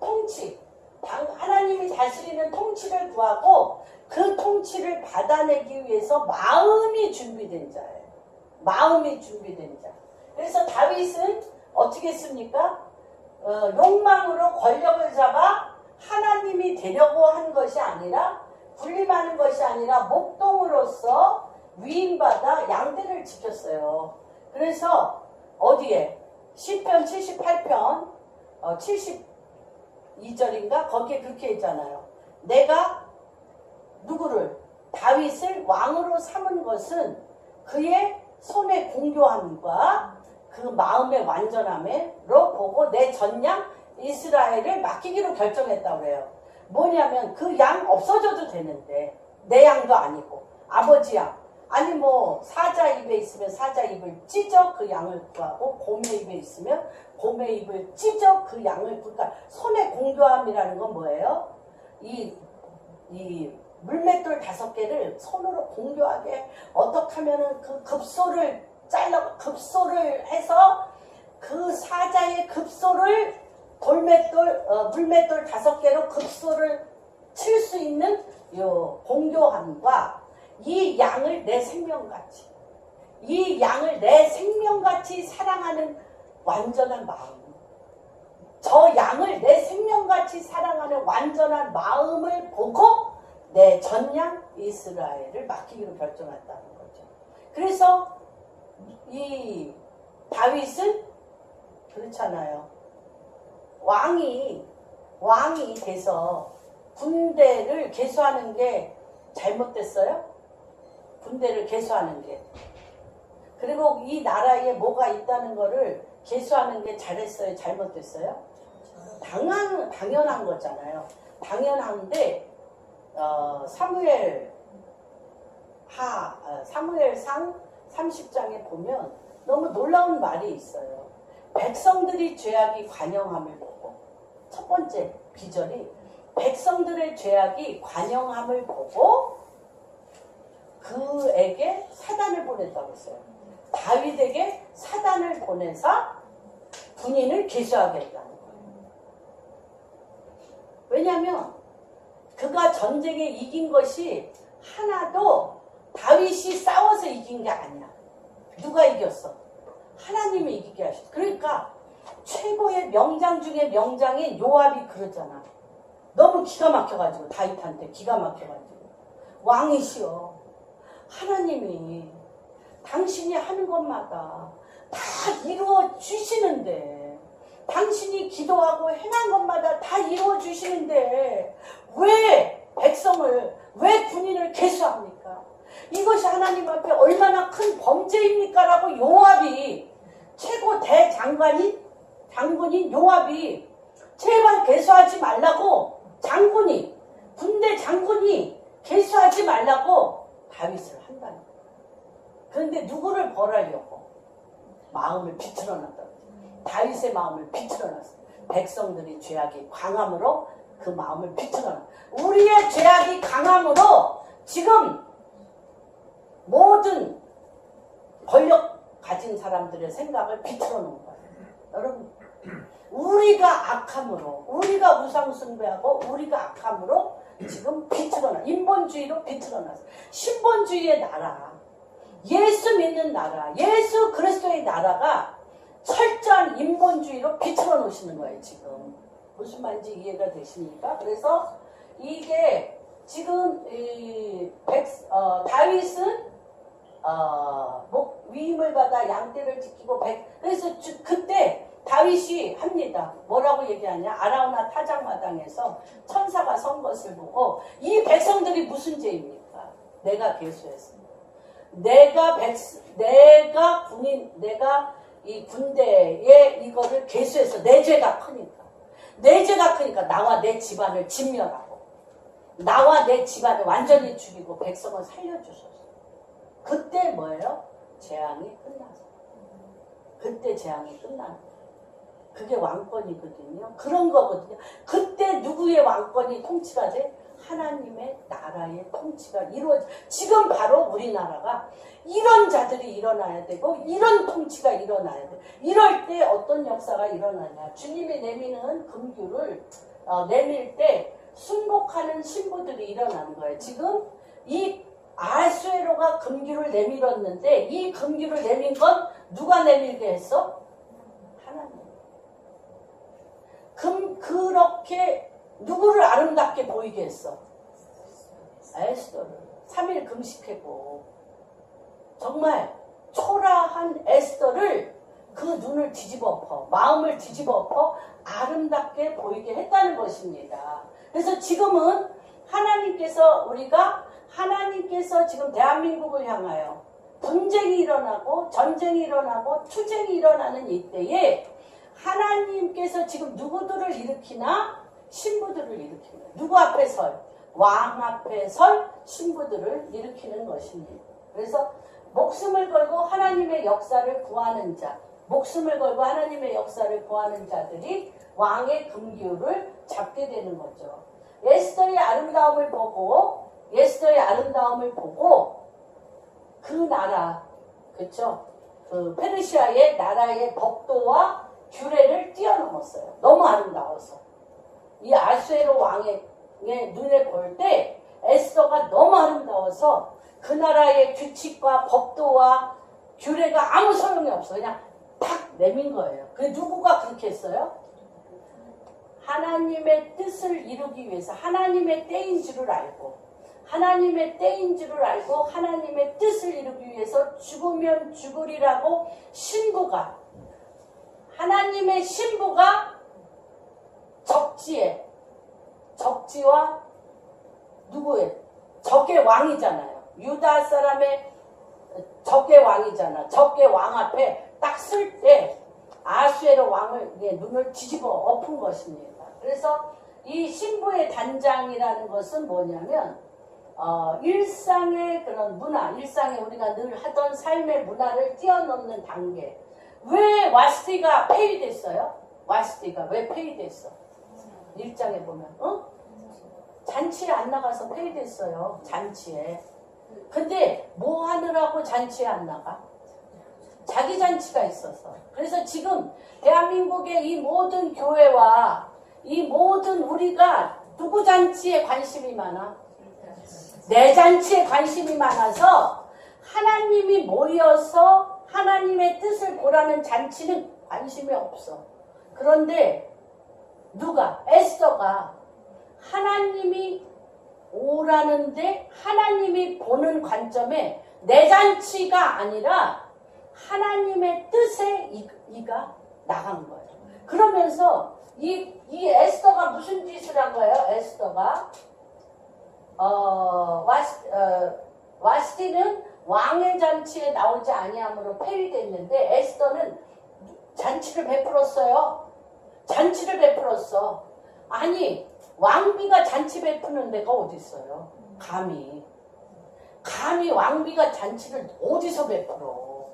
통치, 하나님이 다스리는 통치를 구하고 그 통치를 받아내기 위해서 마음이 준비된 자예요. 마음이 준비된 자. 그래서 다윗은 어떻게 했습니까? 욕망으로 권력을 잡아 하나님이 되려고 한 것이 아니라 군림하는 것이 아니라 목동으로서 위임받아 양떼를 지켰어요. 그래서 어디에? 시편 78편 72절인가? 거기에 그렇게 했잖아요. 내가 누구를? 다윗을 왕으로 삼은 것은 그의 손의 공교함과 그 마음의 완전함으로 보고 내 전양 이스라엘을 맡기기로 결정했다고 해요. 뭐냐면 그 양 없어져도 되는데 내 양도 아니고 아버지 양 아니 뭐 사자 입에 있으면 사자 입을 찢어 그 양을 구하고 곰의 입에 있으면 곰의 입을 찢어 그 양을 그러니까 손의 공교함이라는 건 뭐예요? 이 물맷돌 5개를 손으로 공교하게 어떻게 하면은 그 급소를 급소를 해서 그 사자의 급소를 물맷돌 5개로 급소를 칠 수 있는 요 공교함과 이 양을 내 생명같이 사랑하는 완전한 마음. 저 양을 내 생명같이 사랑하는 완전한 마음을 보고 내 전양 이스라엘을 맡기기로 결정했다는 거죠. 그래서 이 다윗은 그렇잖아요. 왕이 돼서 군대를 개수하는 게 잘못됐어요? 군대를 개수하는 게. 그리고 이 나라에 뭐가 있다는 거를 개수하는 게 잘했어요? 잘못됐어요? 당연한 거잖아요. 당연한데 사무엘상 30장에 보면 너무 놀라운 말이 있어요. 백성들이 죄악이 관영함을 보고 첫 번째 비절이 백성들의 죄악이 관영함을 보고 그에게 사단을 보냈다고 했어요. 다윗에게 사단을 보내서 군인을 개수하겠다는 거예요. 왜냐하면 그가 전쟁에 이긴 것이 하나도 다윗이 싸워서 이긴 게 아니야. 누가 이겼어? 하나님이 이기게 하셨어. 그러니까 최고의 명장 중에 명장인 요압이 그러잖아. 너무 기가 막혀가지고 다윗한테 기가 막혀가지고 왕이시여 하나님이 당신이 하는 것마다 다 이루어 주시는데 당신이 기도하고 행한 것마다 다 이루어 주시는데 왜 왜 군인을 개수합니까? 이것이 하나님 앞에 얼마나 큰 범죄입니까? 라고 요압이 최고 장군인 요압이 제발 개수하지 말라고 군대 장군이 개수하지 말라고 다윗을 한다는 거예요. 그런데 누구를 벌하려고? 마음을 비틀어놨다. 다윗의 마음을 비틀어놨어요. 백성들이 죄악이 강함으로 그 마음을 비틀어놨어요. 우리의 죄악이 강함으로 지금 모든 권력 가진 사람들의 생각을 비틀어 놓은 거예요. 여러분, 우리가 악함으로, 우리가 우상숭배하고 우리가 악함으로 지금 비틀어놔. 인본주의로 비틀어놨어. 신본주의의 나라, 예수 믿는 나라, 예수 그리스도의 나라가 철저한 인본주의로 비틀어 놓으시는 거예요. 지금 무슨 말인지 이해가 되십니까? 그래서 이게 지금 다윗은 위임을 받아 양떼를 지키고 그래서 그때 다윗이 합니다. 뭐라고 얘기하냐? 아라우나 타작마당에서 천사가 선 것을 보고 이 백성들이 무슨 죄입니까? 내가 계수했습니다. 내가 이 군대에 이거를 계수해서 내 죄가 크니까 나와 내 집안을 진멸하고 나와 내 집안을 완전히 죽이고 백성을 살려주셨어. 그때 뭐예요? 재앙이 끝났어. 그때 재앙이 끝나는 거예요. 그게 왕권이거든요. 그런 거거든요. 그때 누구의 왕권이 통치가 돼? 하나님의 나라의 통치가 이루어져. 지금 바로 우리나라가 이런 자들이 일어나야 되고 이런 통치가 일어나야 돼. 이럴 때 어떤 역사가 일어나냐. 주님이 내미는 금규를 내밀 때 순복하는 신부들이 일어나는 거예요. 지금 이 아하수에로가 금규를 내밀었는데 이 금규를 내민 건 누가 내밀게 했어? 하나님. 그렇게 누구를 아름답게 보이게 했어? 에스더를 3일 금식하고 정말 초라한 에스더를 그 눈을 뒤집어 엎어 마음을 뒤집어 엎어 아름답게 보이게 했다는 것입니다. 그래서 지금은 하나님께서 지금 대한민국을 향하여 분쟁이 일어나고 전쟁이 일어나고 투쟁이 일어나는 이때에 하나님께서 지금 누구들을 일으키나? 신부들을 일으키는 누구 앞에 설? 왕 앞에 설 신부들을 일으키는 것입니다. 그래서 목숨을 걸고 하나님의 역사를 구하는 자, 목숨을 걸고 하나님의 역사를 구하는 자들이 왕의 금규를 잡게 되는 거죠. 에스더의 아름다움을 보고 그 나라, 그쵸? 그 페르시아의 나라의 법도와 규례를 뛰어넘었어요. 너무 아름다워서. 이 아수에로 왕의 눈에 볼 때 에스더가 너무 아름다워서 그 나라의 규칙과 법도와 규례가 아무 소용이 없어. 그냥 탁 내민 거예요. 그 누구가 그렇게 했어요? 하나님의 뜻을 이루기 위해서 하나님의 때인 줄을 알고 하나님의 뜻을 이루기 위해서 죽으면 죽으리라고 하나님의 신부가 적지와 누구의? 적의 왕이잖아요. 유다 사람의 적의 왕이잖아. 적의 왕 앞에 딱 쓸 때 아수에로 왕을 눈을 뒤집어 엎은 것입니다. 그래서 이 신부의 단장이라는 것은 뭐냐면 일상의 그런 문화, 일상에 우리가 늘 하던 삶의 문화를 뛰어넘는 단계. 왜 와스티가 폐위됐어요? 와스티가 왜 폐위됐어? 1장에 보면 잔치에 안 나가서 폐위됐어요. 잔치에. 근데 뭐 하느라고 잔치에 안 나가? 자기 잔치가 있어서. 그래서 지금 대한민국의 이 모든 교회와 이 모든 우리가 누구 잔치에 관심이 많아? 내 잔치에 관심이 많아서 하나님이 모여서 하나님의 뜻을 보라는 잔치는 관심이 없어. 그런데 에스더가 하나님이 오라는데 하나님이 보는 관점에 내 잔치가 아니라 하나님의 뜻에 이가 나간 거예요. 그러면서 이 에스더가 무슨 짓을 한 거예요? 에스더가 와스티는 왕의 잔치에 나오지 아니함으로 폐위됐는데 에스더는 잔치를 베풀었어요. 아니 왕비가 잔치 베푸는 데가 어디 있어요? 감히 왕비가 잔치를 어디서 베풀어?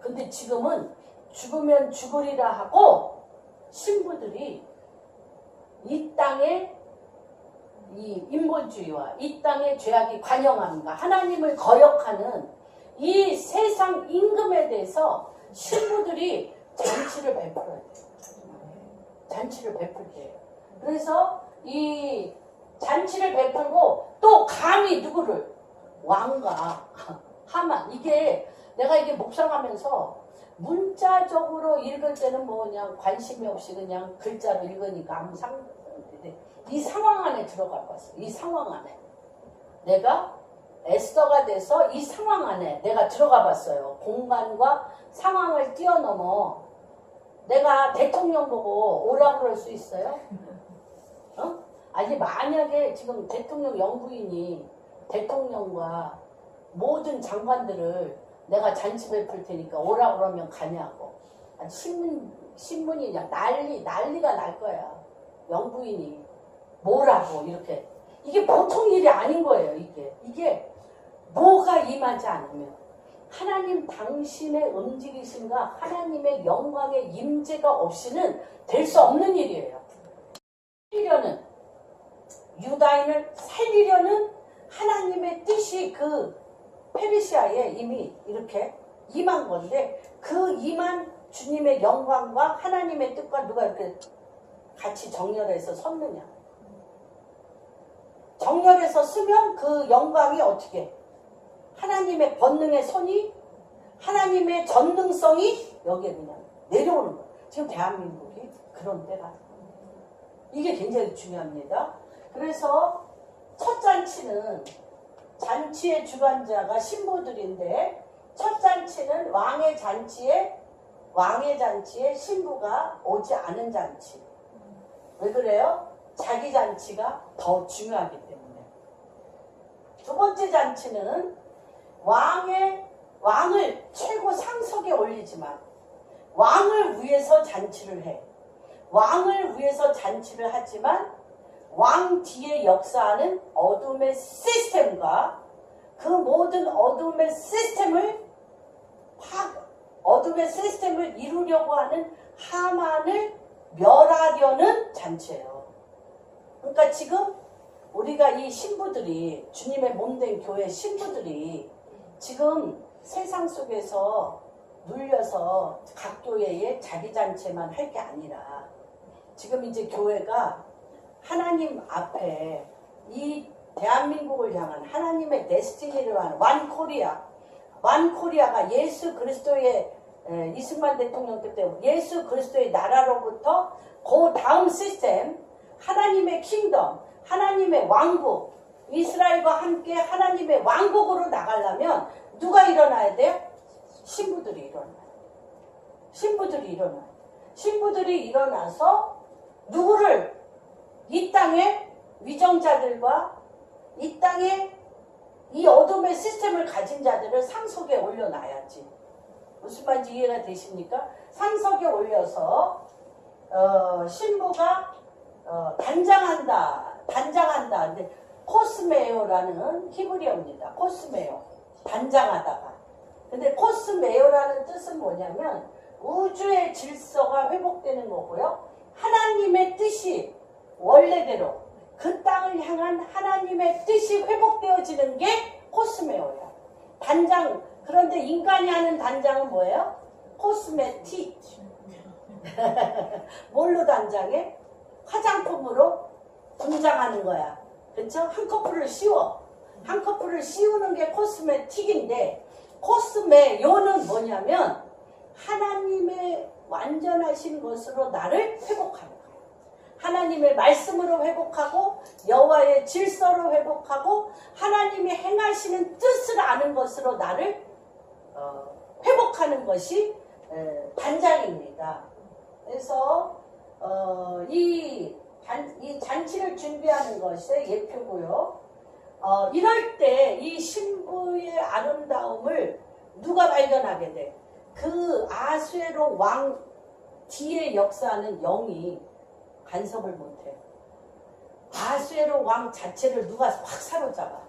근데 지금은 죽으면 죽으리라 하고 신부들이 이 땅에 이 인본주의와 이 땅의 죄악이 관영함과 하나님을 거역하는 이 세상 임금에 대해서 신부들이 잔치를 베풀어야 돼요. 잔치를 베풀 때예요. 그래서 이 잔치를 베풀고 또 감히 누구를? 왕과 하만. 내가 이게 묵상하면서 문자적으로 읽을 때는 뭐 그냥 관심이 없이 그냥 글자로 읽으니까 아무 상관없는데 이 상황 안에 들어가 봤어요. 이 상황 안에 내가 에스더가 돼서 이 상황 안에 내가 들어가 봤어요. 공간과 상황을 뛰어넘어 내가 대통령 보고 오라고 그럴 수 있어요? 아니 만약에 지금 대통령 영부인이 대통령과 모든 장관들을 내가 잔치 베풀 테니까 오라고 그러면 가냐고. 신문이 그냥 난리가 날 거야. 영부인이 뭐라고 이렇게. 이게 보통 일이 아닌 거예요. 이게 뭐가 임하지 않으면 하나님 당신의 움직이심과 하나님의 영광의 임재가 없이는 될 수 없는 일이에요. 유다인을 살리려는 하나님의 뜻이 그 페르시아에 이미 이렇게 임한 건데 그 임한 주님의 영광과 하나님의 뜻과 누가 이렇게 같이 정렬해서 섰느냐. 정렬해서 쓰면 그 영광이 어떻게 하나님의 권능의 손이 하나님의 전능성이 여기에 그냥 내려오는 거예요. 지금 대한민국이 그런 때라. 이게 굉장히 중요합니다. 그래서 첫 잔치는 잔치의 주관자가 신부들인데 첫 잔치는 왕의 잔치에 신부가 오지 않은 잔치. 왜 그래요? 자기 잔치가 더 중요하기 때문에. 두 번째 잔치는 왕을 최고 상석에 올리지만 왕을 위해서 잔치를 해. 왕을 위해서 잔치를 하지만 왕 뒤에 역사하는 어둠의 시스템과 그 모든 어둠의 시스템을 이루려고 하는 하만을 멸하려는 잔치예요. 그러니까 지금 우리가 이 신부들이 주님의 몸된 교회 신부들이 지금 세상 속에서 눌려서 각 교회에 자기 잔치만 할 게 아니라 지금 이제 교회가 하나님 앞에 이 대한민국을 향한 하나님의 데스티니를 하는 완코리아가 예수 그리스도의 이승만 대통령 때 예수 그리스도의 나라로부터 그 다음 시스템 하나님의 킹덤 하나님의 왕국 이스라엘과 함께 하나님의 왕국으로 나가려면 누가 일어나야 돼요? 신부들이 일어나서 누구를 이 땅의 위정자들과 이 땅에 이 어둠의 시스템을 가진 자들을 상석에 올려놔야지. 무슨 말인지 이해가 되십니까? 상석에 올려서 신부가 단장한다. 근데 코스메오라는 히브리어입니다. 코스메오. 단장하다가. 근데 코스메오라는 뜻은 뭐냐면 우주의 질서가 회복되는 거고요. 하나님의 뜻이 원래대로 그 땅을 향한 하나님의 뜻이 회복되어지는 게 코스메오야. 단장. 그런데 인간이 하는 단장은 뭐예요? 코스메틱. 뭘로 단장해? 화장품으로 분장하는 거야. 그렇죠? 한 커플을 씌워. 한 커플을 씌우는 게 코스메틱인데 코스메요는 뭐냐면 하나님의 완전하신 것으로 나를 회복하는 거예요. 하나님의 말씀으로 회복하고 여호와의 질서로 회복하고 하나님이 행하시는 뜻을 아는 것으로 나를 회복하는 것이 단장입니다. 그래서 이 잔치를 준비하는 것이 예표고요. 이럴 때 이 신부의 아름다움을 누가 발견하게 돼? 그 아수에로 왕 뒤에 역사하는 영이 간섭을 못해. 아수에로 왕 자체를 누가 확 사로잡아.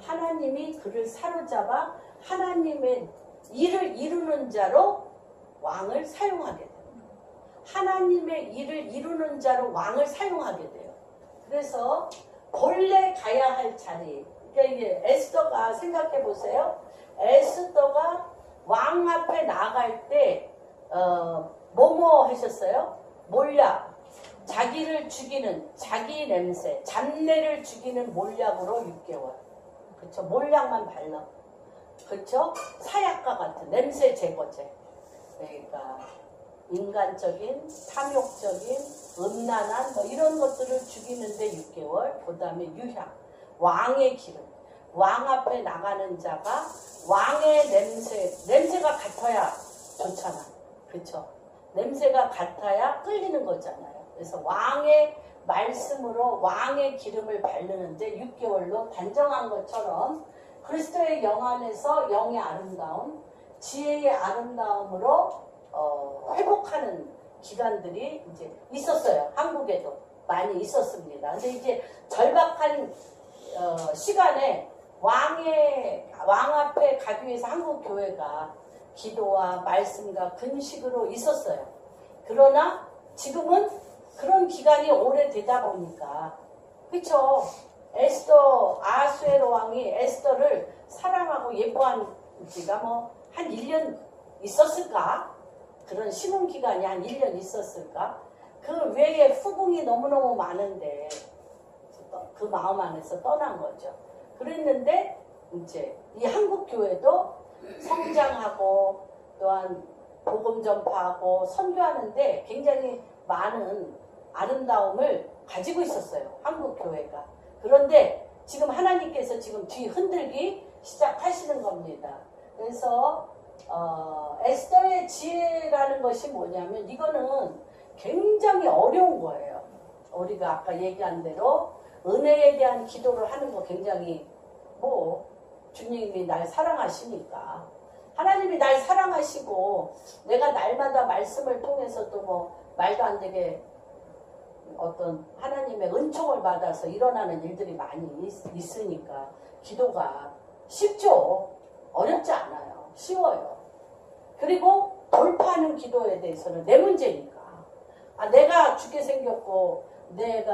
하나님이 그를 사로잡아 하나님의 일을 이루는 자로 왕을 사용하게 돼요. 하나님의 일을 이루는 자로 왕을 사용하게 돼요. 그래서 본래 가야 할 자리. 그러니까 이게 에스더가 생각해 보세요. 에스더가 왕 앞에 나갈 때 뭐뭐 하셨어요? 몰약, 자기를 죽이는 자기 냄새, 잡내를 죽이는 몰약으로 6개월. 그렇죠? 몰약만 발라. 그렇죠? 사약과 같은 냄새 제거제. 그러니까 인간적인, 탐욕적인, 음란한 뭐 이런 것들을 죽이는데 6개월. 그 다음에 유향, 왕의 기름. 왕 앞에 나가는 자가 왕의 냄새가 같아야 좋잖아. 그렇죠? 냄새가 같아야 끌리는 거잖아요. 그래서 왕의 말씀으로 왕의 기름을 바르는데 6개월로 단정한 것처럼 그리스도의 영 안에서 영의 아름다움, 지혜의 아름다움으로 회복하는 기간들이 이제 있었어요. 한국에도 많이 있었습니다. 근데 이제 절박한 시간에 왕 앞에 가기 위해서 한국 교회가 기도와 말씀과 근식으로 있었어요. 그러나 지금은 그런 기간이 오래되다 보니까, 그쵸? 에스더, 아수에로 왕이 에스더를 사랑하고 예뻐한 지가 뭐 한 1년 있었을까? 그런 신혼 기간이 한 1년 있었을까? 그 외에 후궁이 너무너무 많은데 그 마음 안에서 떠난 거죠. 그랬는데 이제 이 한국 교회도 성장하고 또한 복음 전파하고 선교하는데 굉장히 많은 아름다움을 가지고 있었어요. 한국 교회가. 그런데 지금 하나님께서 지금 뒤 흔들기 시작하시는 겁니다. 그래서 에스더의 지혜라는 것이 뭐냐면 이거는 굉장히 어려운 거예요. 우리가 아까 얘기한 대로 은혜에 대한 기도를 하는 거 굉장히 주님이 날 사랑하시니까 하나님이 날 사랑하시고 내가 날마다 말씀을 통해서 또 뭐 말도 안 되게 어떤 하나님의 은총을 받아서 일어나는 일들이 많이 있으니까 기도가 쉽죠. 어렵지 않아요. 쉬워요. 그리고 돌파하는 기도에 대해서는 내 문제니까. 내가 죽게 생겼고 내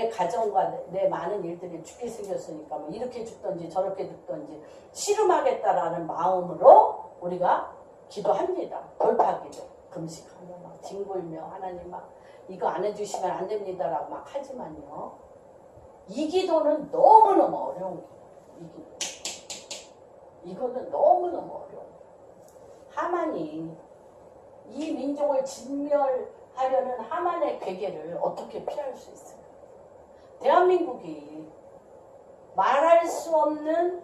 가정과 내 많은 일들이 죽게 생겼으니까 뭐 이렇게 죽든지 저렇게 죽든지 씨름하겠다라는 마음으로 우리가 기도합니다. 돌파 기도. 금식하며 막 뒹굴며 하나님 막 이거 안 해주시면 안 됩니다라고 막 하지만요. 이 기도는 너무너무 어려운 기도. 이거는 너무너무 어려워. 하만이 이 민족을 진멸하려는 하만의 괴계를 어떻게 피할 수 있어요? 대한민국이 말할 수 없는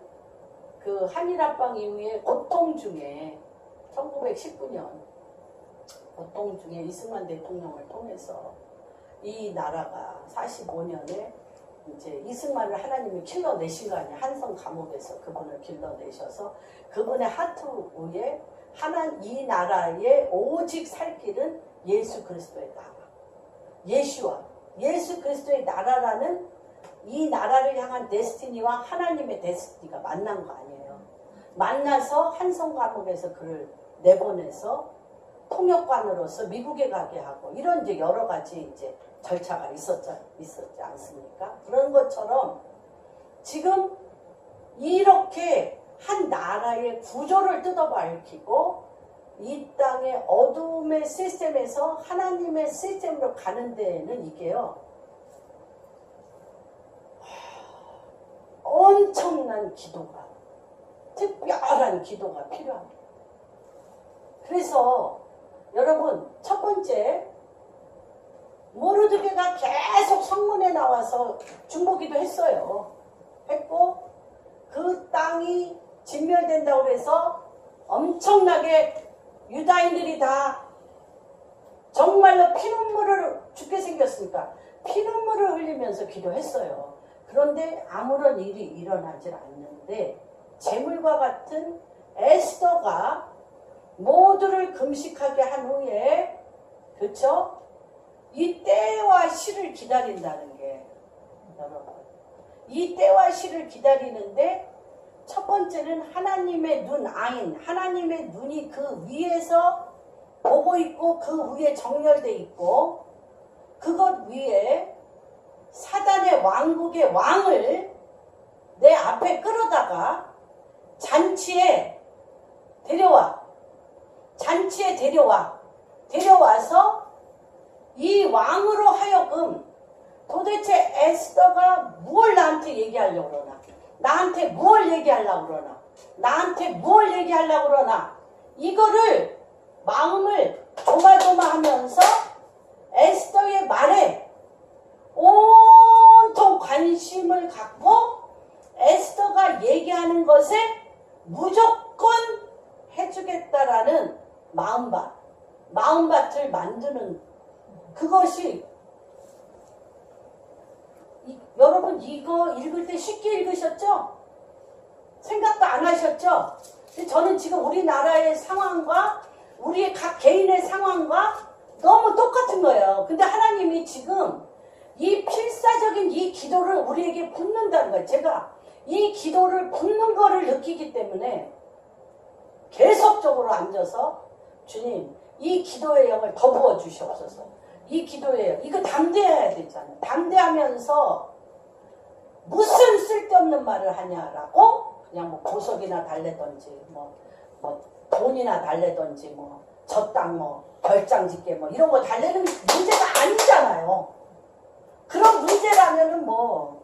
그 한일합방 이후의 고통 중에 1919년 고통 중에 이승만 대통령을 통해서 이 나라가 45년에 이제 이승만을 하나님이 길러내신 거 아니에요. 한성 감옥에서 그분을 길러내셔서 그분의 하트 위에 이 나라의 오직 살 길은 예수 그리스도의 나라. 예수 그리스도의 나라라는 이 나라를 향한 데스티니와 하나님의 데스티니가 만난 거 아니에요. 만나서 한성 감옥에서 그를 내보내서 통역관으로서 미국에 가게 하고 이런 이제 여러 가지 이제 절차가 있었지 않습니까? 그런 것처럼 지금 이렇게 한 나라의 구조를 뜯어밟히고 이 땅의 어둠의 시스템에서 하나님의 시스템으로 가는 데에는 이게요. 엄청난 기도가, 특별한 기도가 필요합니다. 그래서 여러분 첫 번째 모르드게가 계속 성문에 나와서 중보기도 했고 그 땅이 진멸된다고 해서 엄청나게 유다인들이 다 정말로 피눈물을 죽게 생겼으니까 피눈물을 흘리면서 기도했어요. 그런데 아무런 일이 일어나질 않는데 재물과 같은 에스더가 모두를 금식하게 한 후에 그렇죠? 이 때와 시를 기다린다는 게 여러분 이 때와 시를 기다리는데 첫 번째는 하나님의 눈 아인 하나님의 눈이 그 위에서 보고 있고 그 위에 정렬되어 있고 그것 위에 사단의 왕국의 왕을 내 앞에 끌어다가 잔치에 데려와. 잔치에 데려와서 이 왕으로 하여금 도대체 에스더가 무엇을 나한테 얘기하려고 그러나, 나한테 무엇을 얘기하려고 그러나, 나한테 무엇을 얘기하려고 그러나, 이거를 마음을 조마조마하면서 에스더의 말에 온통 관심을 갖고 에스더가 얘기하는 것에 무조건 해주겠다라는 마음밭을 만드는 그것이, 여러분 이거 읽을 때 쉽게 읽으셨죠? 생각도 안 하셨죠? 근데 저는 지금 우리나라의 상황과 우리의 각 개인의 상황과 너무 똑같은 거예요. 근데 하나님이 지금 이 필사적인 이 기도를 우리에게 붓는다는 거예요. 제가 이 기도를 붓는 거를 느끼기 때문에 계속적으로 앉아서 주님, 이 기도의 영을 더 부어 주시옵소서. 이 기도의 영, 이거 담대해야 되잖아요. 담대하면서 무슨 쓸데없는 말을 하냐라고 그냥 뭐 보석이나 달래던지 뭐 돈이나 달래던지 뭐 저 땅 뭐 별장 짓게 뭐 이런 거 달래는 문제가 아니잖아요. 그런 문제라면은 뭐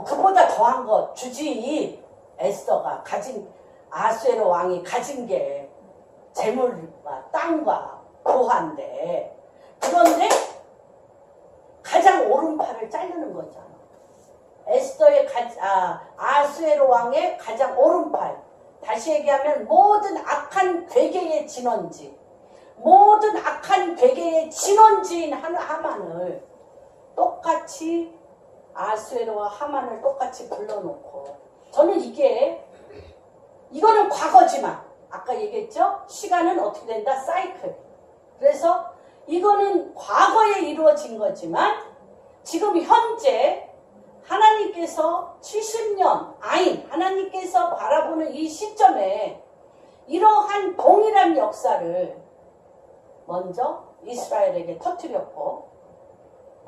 그보다 더한 거 주지. 에스더가 가진, 아수에로 왕이 가진 게 재물과 땅과 보화인데, 그런데 가장 오른팔을 자르는 거잖아. 에스더의 아수에로 왕의 가장 오른팔, 다시 얘기하면 모든 악한 괴계의 진원지, 모든 악한 괴계의 진원지인 하만을 똑같이, 아수에로와 하만을 똑같이 불러놓고, 저는 이거는 과거지만 아까 얘기했죠? 시간은 어떻게 된다? 사이클. 그래서 이거는 과거에 이루어진 거지만 지금 현재 하나님께서 70년 하나님께서 바라보는 이 시점에 이러한 동일한 역사를 먼저 이스라엘에게 터뜨렸고,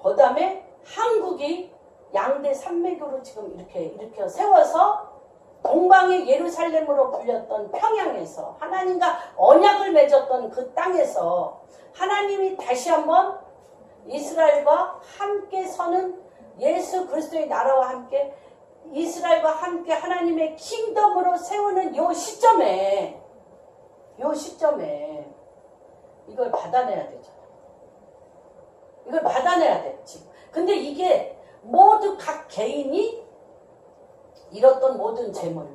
그 다음에 한국이 양대 산맥으로 지금 이렇게 세워서 동방의 예루살렘으로 불렸던 평양에서 하나님과 언약을 맺었던 그 땅에서 하나님이 다시 한번 이스라엘과 함께 서는, 예수 그리스도의 나라와 함께 이스라엘과 함께 하나님의 킹덤으로 세우는 요 시점에 이걸 받아내야 되잖아. 이걸 받아내야 돼 지금. 근데 이게 모두 각 개인이 잃었던 모든 재물,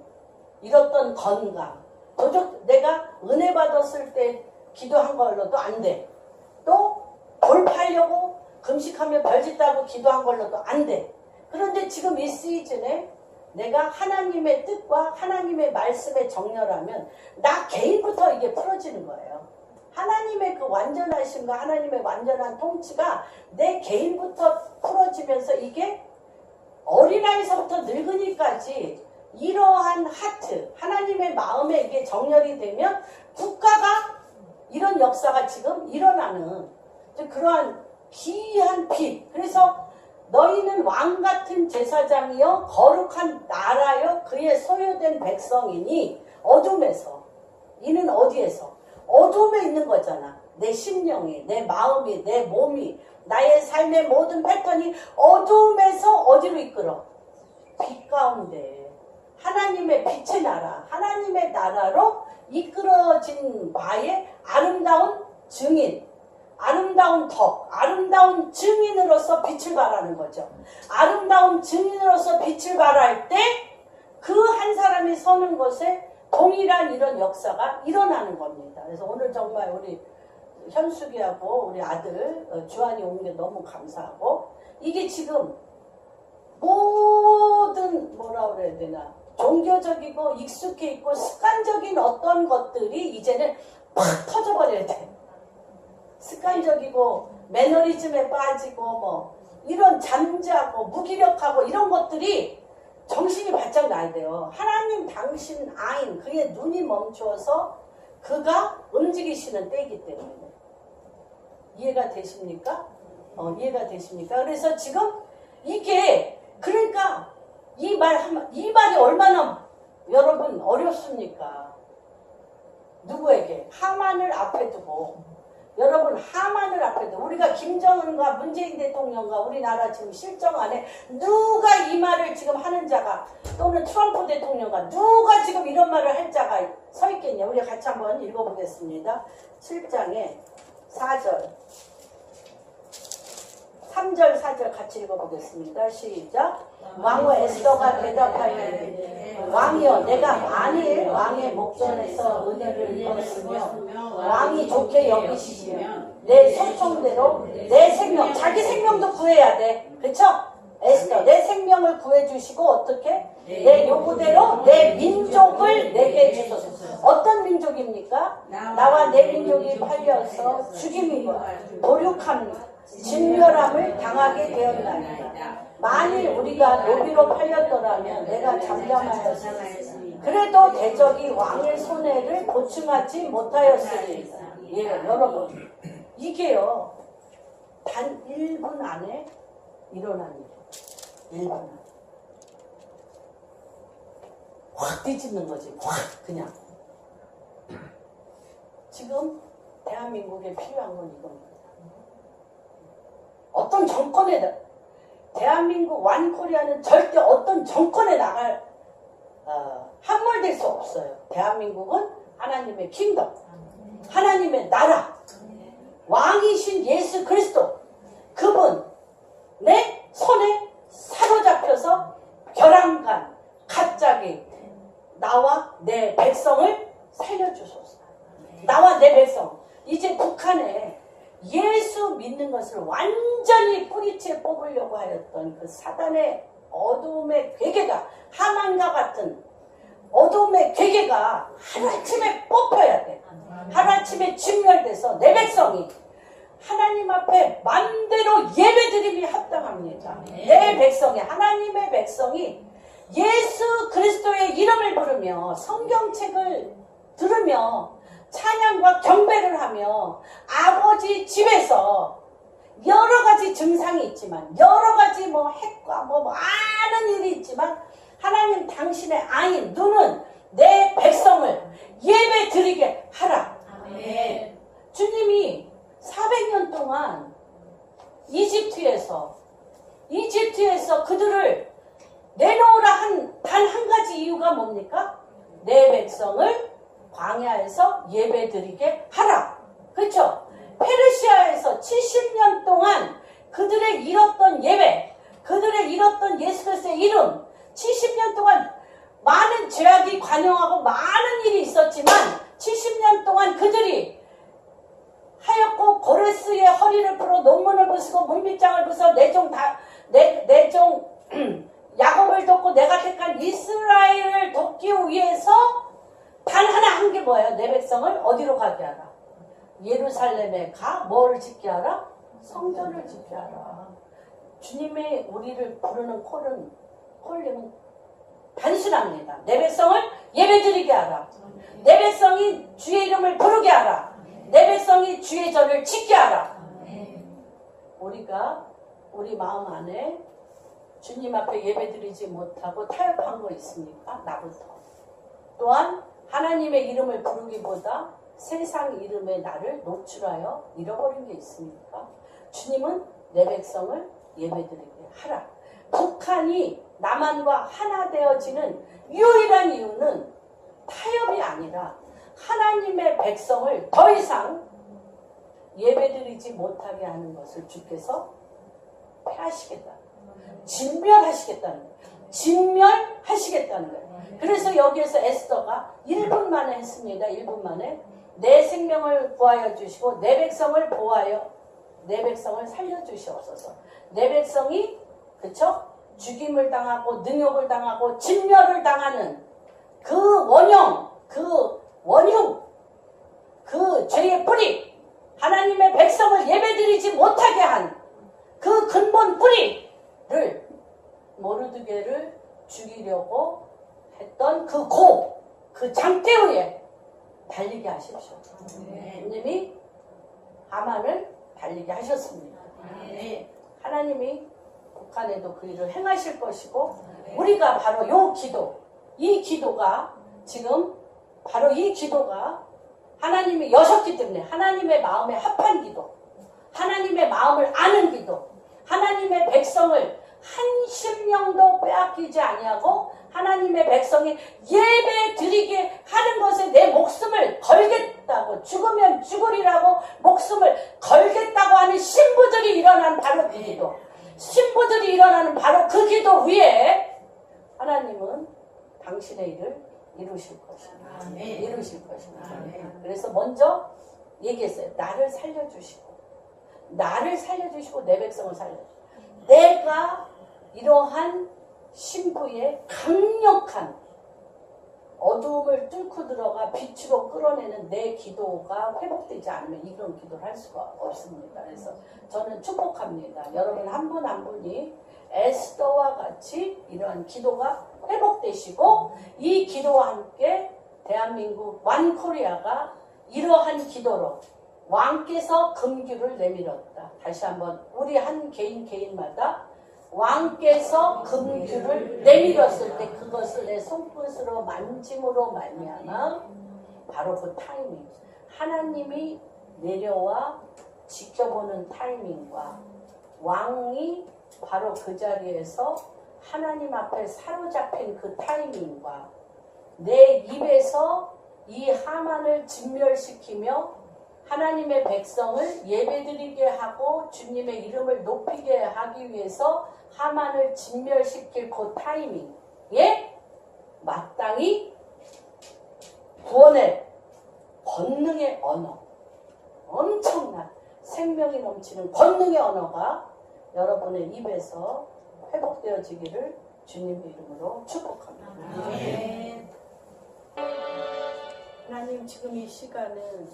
잃었던 건강, 도적 내가 은혜 받았을 때 기도한 걸로도 안 돼. 또 돌파하려고 금식하며 별짓다고 기도한 걸로도 안 돼. 그런데 지금 이 시즌에 내가 하나님의 뜻과 하나님의 말씀에 정렬하면 나 개인부터 이게 풀어지는 거예요. 하나님의 그 완전하심과 하나님의 완전한 통치가 내 개인부터 풀어지면서 이게 어린아이서부터 늙은이까지 이러한 하트, 하나님의 마음에 이게 정렬이 되면 국가가 이런 역사가 지금 일어나는 그러한 귀한 빛. 그래서 너희는 왕같은 제사장이여 거룩한 나라여 그의 소유된 백성이니, 어둠에서, 이는 어디에서? 어둠에 있는 거잖아. 내 심령이, 내 마음이, 내 몸이, 나의 삶의 모든 패턴이 어둠에서 어디로 이끌어? 빛 가운데 하나님의 빛의 나라, 하나님의 나라로 이끌어진 바의 아름다운 증인, 아름다운 덕, 아름다운 증인으로서 빛을 발하는 거죠. 아름다운 증인으로서 빛을 발할 때 그 한 사람이 서는 것에 동일한 이런 역사가 일어나는 겁니다. 그래서 오늘 정말 우리 현숙이하고 우리 아들 주한이 온 게 너무 감사하고, 이게 지금 모든 뭐라 그래야 되나 종교적이고 익숙해 있고 습관적인 어떤 것들이 이제는 팍 터져버려야 돼. 습관적이고 매너리즘에 빠지고 뭐 이런 잠자고 무기력하고 이런 것들이 정신이 바짝 나야 돼요. 하나님 당신 아인 그의 눈이 멈추어서 그가 움직이시는 때이기 때문에. 이해가 되십니까? 이해가 되십니까? 그래서 지금 이게 그러니까 이 말이 얼마나 여러분 어렵습니까? 누구에게? 하만을 앞에 두고. 여러분, 하만을 앞에 두고 우리가 김정은과 문재인 대통령과 우리나라 지금 실정 안에 누가 이 말을 지금 하는 자가, 또는 트럼프 대통령과 누가 지금 이런 말을 할 자가 서 있겠냐? 우리 같이 한번 읽어보겠습니다. 7장에 4절 3절 4절 같이 읽어보겠습니다. 시작. 왕후 에스더가 대답하여 이르되 왕이여, 내가 만일 왕의 목전에서 은혜를 입었으며 왕이 좋게 여기시면 내 소청대로 내 생명, 자기 생명도 구해야 돼. 그쵸? 에스더, 내 생명을 구해주시고 어떻게? 내 요구대로 내 민족을 내게 주소서. 어떤 민족입니까? 나와 내 민족이 팔려서 죽임이고 도륙함, 진멸함을 당하게 되었나이다. 만일 우리가 노비로 팔렸더라면 내가 잠잠하였으니 그래도 대적이 왕의 손해를 보충하지 못하였으니. 예, 여러분, 이게요 단 1분 안에 일어난 일이에요. 1분 안에 확 뒤집는 거지. 확 그냥. 지금 대한민국에 필요한 건 이겁니다. 어떤 정권에, 대한민국 완코리아는 절대 어떤 정권에 나갈 함몰될 수 없어요. 대한민국은 하나님의 킹덤, 하나님의 나라, 왕이신 예수 그리스도, 그분 내 손에 사로잡혀서 벼랑간 갑자기 나와 내 백성을 살려주소서. 나와 내 백성. 이제 북한에 예수 믿는 것을 완전히 뿌리채 뽑으려고 하였던 그 사단의 어둠의 괴계가, 하만과 같은 어둠의 괴계가 하루아침에 뽑혀야 돼. 하루아침에 진멸돼서 내 백성이 하나님 앞에 맘대로 예배드림이 합당합니다. 내 백성이, 하나님의 백성이 예수 그리스도의 이름을 부르며 성경책을 들으며 찬양과 경배를 하며 아버지 집에서 여러 가지 증상이 있지만, 여러 가지 뭐 핵과 뭐 많은 일이 있지만, 하나님 당신의 아인 눈은 내 백성을 예배 드리게 하라. 아멘. 주님이 400년 동안 이집트에서 그들을 내놓으라 단 한 가지 이유가 뭡니까? 내 백성을 광야에서 예배드리게 하라. 그렇죠? 페르시아에서 70년 동안 그들의 잃었던 예배, 그들의 잃었던 예수 그리스도의 이름, 70년 동안 많은 죄악이 관영하고 많은 일이 있었지만 70년 동안 그들이 하얗고 고레스의 허리를 풀어 논문을 부수고 문빗장을 부숴 내종 야곱을 돕고 내가 택한 이스라엘을 돕기 위해서 단 하나 한 게 뭐예요? 내 백성을 어디로 가게 하라? 예루살렘에 가 뭐를 짓게 하라? 성전을 짓게 하라. 주님의 우리를 부르는 콜링은 단순합니다. 내 백성을 예배드리게 하라. 내 백성이 주의 이름을 부르게 하라. 내 백성이 주의 전을 짓게 하라. 우리가 우리 마음 안에 주님 앞에 예배드리지 못하고 타협한 거 있습니까? 나부터. 또한 하나님의 이름을 부르기보다 세상 이름에 나를 노출하여 잃어버린 게 있습니까? 주님은 내 백성을 예배드리게 하라. 북한이 남한과 하나 되어지는 유일한 이유는 타협이 아니라 하나님의 백성을 더 이상 예배드리지 못하게 하는 것을 주께서 폐하시겠다. 진멸하시겠다는 거예요. 진멸하시겠다는 거예요. 그래서 여기에서 에스더가 1분 만에 했습니다. 1분 만에 내 생명을 구하여 주시고 내 백성을 보하여 내 백성을 살려주시옵소서. 내 백성이 그쵸? 죽임을 당하고 능욕을 당하고 진멸을 당하는 그 원형, 그 원흉, 그 죄의 뿌리, 하나님의 백성을 예배드리지 못하게 한 그 근본 뿌리를 모르드게를 죽이려고 했던 그 장대 위에 달리게 하십시오. 주님이 하만을 달리게 하셨습니다. 하나님이 북한에도 그 일을 행하실 것이고, 우리가 바로 이 기도가 지금 바로 이 기도가 하나님이 여셨기 때문에 하나님의 마음에 합한 기도, 하나님의 마음을 아는 기도, 하나님의 백성을 한 심령도 빼앗기지 아니하고 하나님의 백성이 예배 드리게 하는 것에 내 목숨을 걸겠다고, 죽으면 죽으리라고 목숨을 걸겠다고 하는 신부들이 일어난 바로 그 기도, 신부들이 일어나는 바로 그 기도 위에 하나님은 당신의 일을 이루실 것입니다. 이루실 것입니다. 그래서 먼저 얘기했어요. 나를 살려주시고 내 백성을 살려주시고, 내가 이러한 신부의 강력한 어두움을 뚫고 들어가 빛으로 끌어내는 내 기도가 회복되지 않으면 이런 기도를 할 수가 없습니다. 그래서 저는 축복합니다. 여러분 한 분 한 분이 에스더와 같이 이러한 기도가 회복되시고, 이 기도와 함께 대한민국 완코리아가 이러한 기도로 왕께서 금규를 내밀었다. 다시 한번 우리 한 개인마다 왕께서 금규를 내밀었을 때 그것을 내 손끝으로 만짐으로 말미암아 바로 그 타이밍, 하나님이 내려와 지켜보는 타이밍과 왕이 바로 그 자리에서 하나님 앞에 사로잡힌 그 타이밍과 내 입에서 이 하만을 진멸시키며 하나님의 백성을 예배드리게 하고 주님의 이름을 높이게 하기 위해서 하만을 진멸시킬 그 타이밍에 마땅히 구원의 권능의 언어, 엄청난 생명이 넘치는 권능의 언어가 여러분의 입에서 회복되어지기를 주님의 이름으로 축복합니다. 하나님, 지금 이 시간은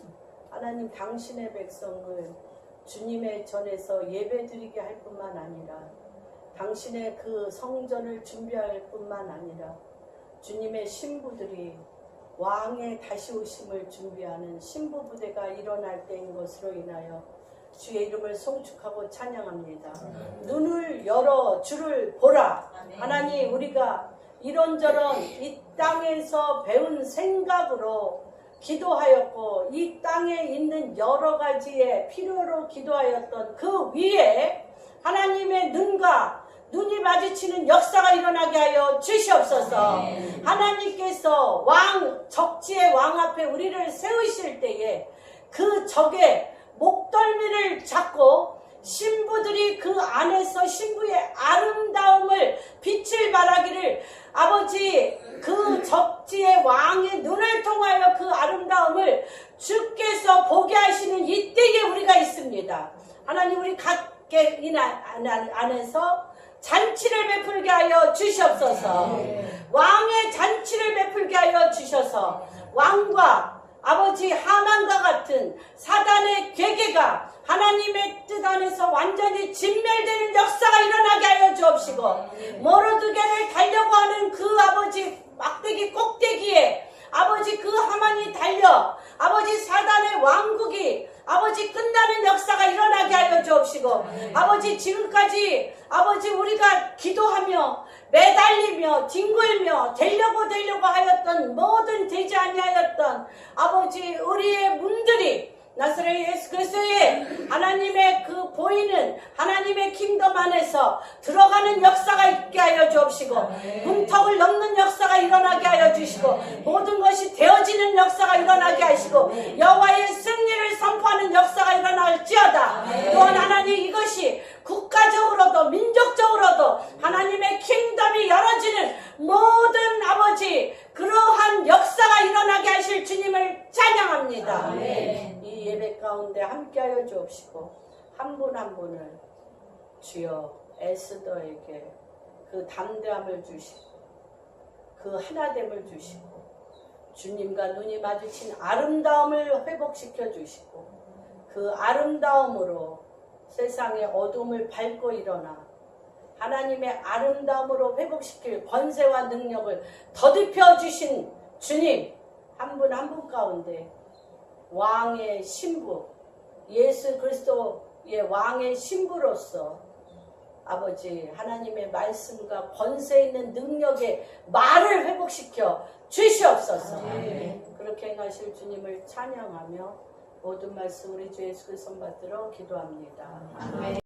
하나님 당신의 백성을 주님의 전에서 예배드리게 할 뿐만 아니라 당신의 그 성전을 준비할 뿐만 아니라 주님의 신부들이 왕의 다시 오심을 준비하는 신부 부대가 일어날 때인 것으로 인하여 주의 이름을 송축하고 찬양합니다. 눈을 열어 주를 보라. 하나님, 우리가 이런저런 이 땅에서 배운 생각으로 기도하였고 이 땅에 있는 여러 가지의 필요로 기도하였던 그 위에 하나님의 눈이 마주치는 역사가 일어나게 하여 주시옵소서. 하나님께서 적지의 왕 앞에 우리를 세우실 때에 그 적의 목덜미를 잡고 신부들이 그 안에서 신부의 아름다움을 빛을 발하기를, 아버지 그 적지의 왕의 눈을 통하여 그 아름다움을 주께서 보게 하시는 이때에 우리가 있습니다. 하나님, 우리 각개인 안에서 잔치를 베풀게 하여 주시옵소서. 왕의 잔치를 베풀게 하여 주셔서 왕과 아버지 하만과 같은 사단의 괴계가 하나님의 뜻 안에서 완전히 진멸되는 역사가 일어나게 하여 주옵시고, 모르드게를 달려고 하는 그 아버지 막대기 꼭대기에 아버지 그 하만이 달려 아버지 사단의 왕국이 아버지 끝나는 역사가 일어나게 하여 주옵시고, 아버지 지금까지 아버지 우리가 기도하며 매달리며 뒹굴며 되려고 하였던 모든 되지 아니하였던 아버지 우리의 문들이 나사렛 예수 그리스도의 하나님의 그 보이는 하나님의 킹덤 안에서 들어가는 역사가 있게 하여 주옵시고, 문턱을 넘는 역사가 일어나게 하여 주시고, 모든 것이 되어지는 역사가 일어나게 하시고 여호와의 승리를 선포하는 역사가 일어날지어다. 또한 하나님, 이것이 국가적으로도 민족적으로도 하나님의 킹덤이 열어지는 모든 아버지 그러한 역사가 일어나게 하실 주님을 찬양합니다. 이 예배 가운데 함께하여 주옵시고, 한 분 한 분을 주여 에스더에게 그 담대함을 주시고 그 하나됨을 주시고 주님과 눈이 마주친 아름다움을 회복시켜 주시고 그 아름다움으로 세상의 어둠을 밟고 일어나 하나님의 아름다움으로 회복시킬 권세와 능력을 더듬혀 주신 주님, 한 분 한 분 가운데 왕의 신부, 예수 그리스도의 왕의 신부로서 아버지 하나님의 말씀과 권세 있는 능력의 말을 회복시켜 주시옵소서. 그렇게 행하실 주님을 찬양하며 모든 말씀 우리 주 예수 그리스도 받들어 기도합니다.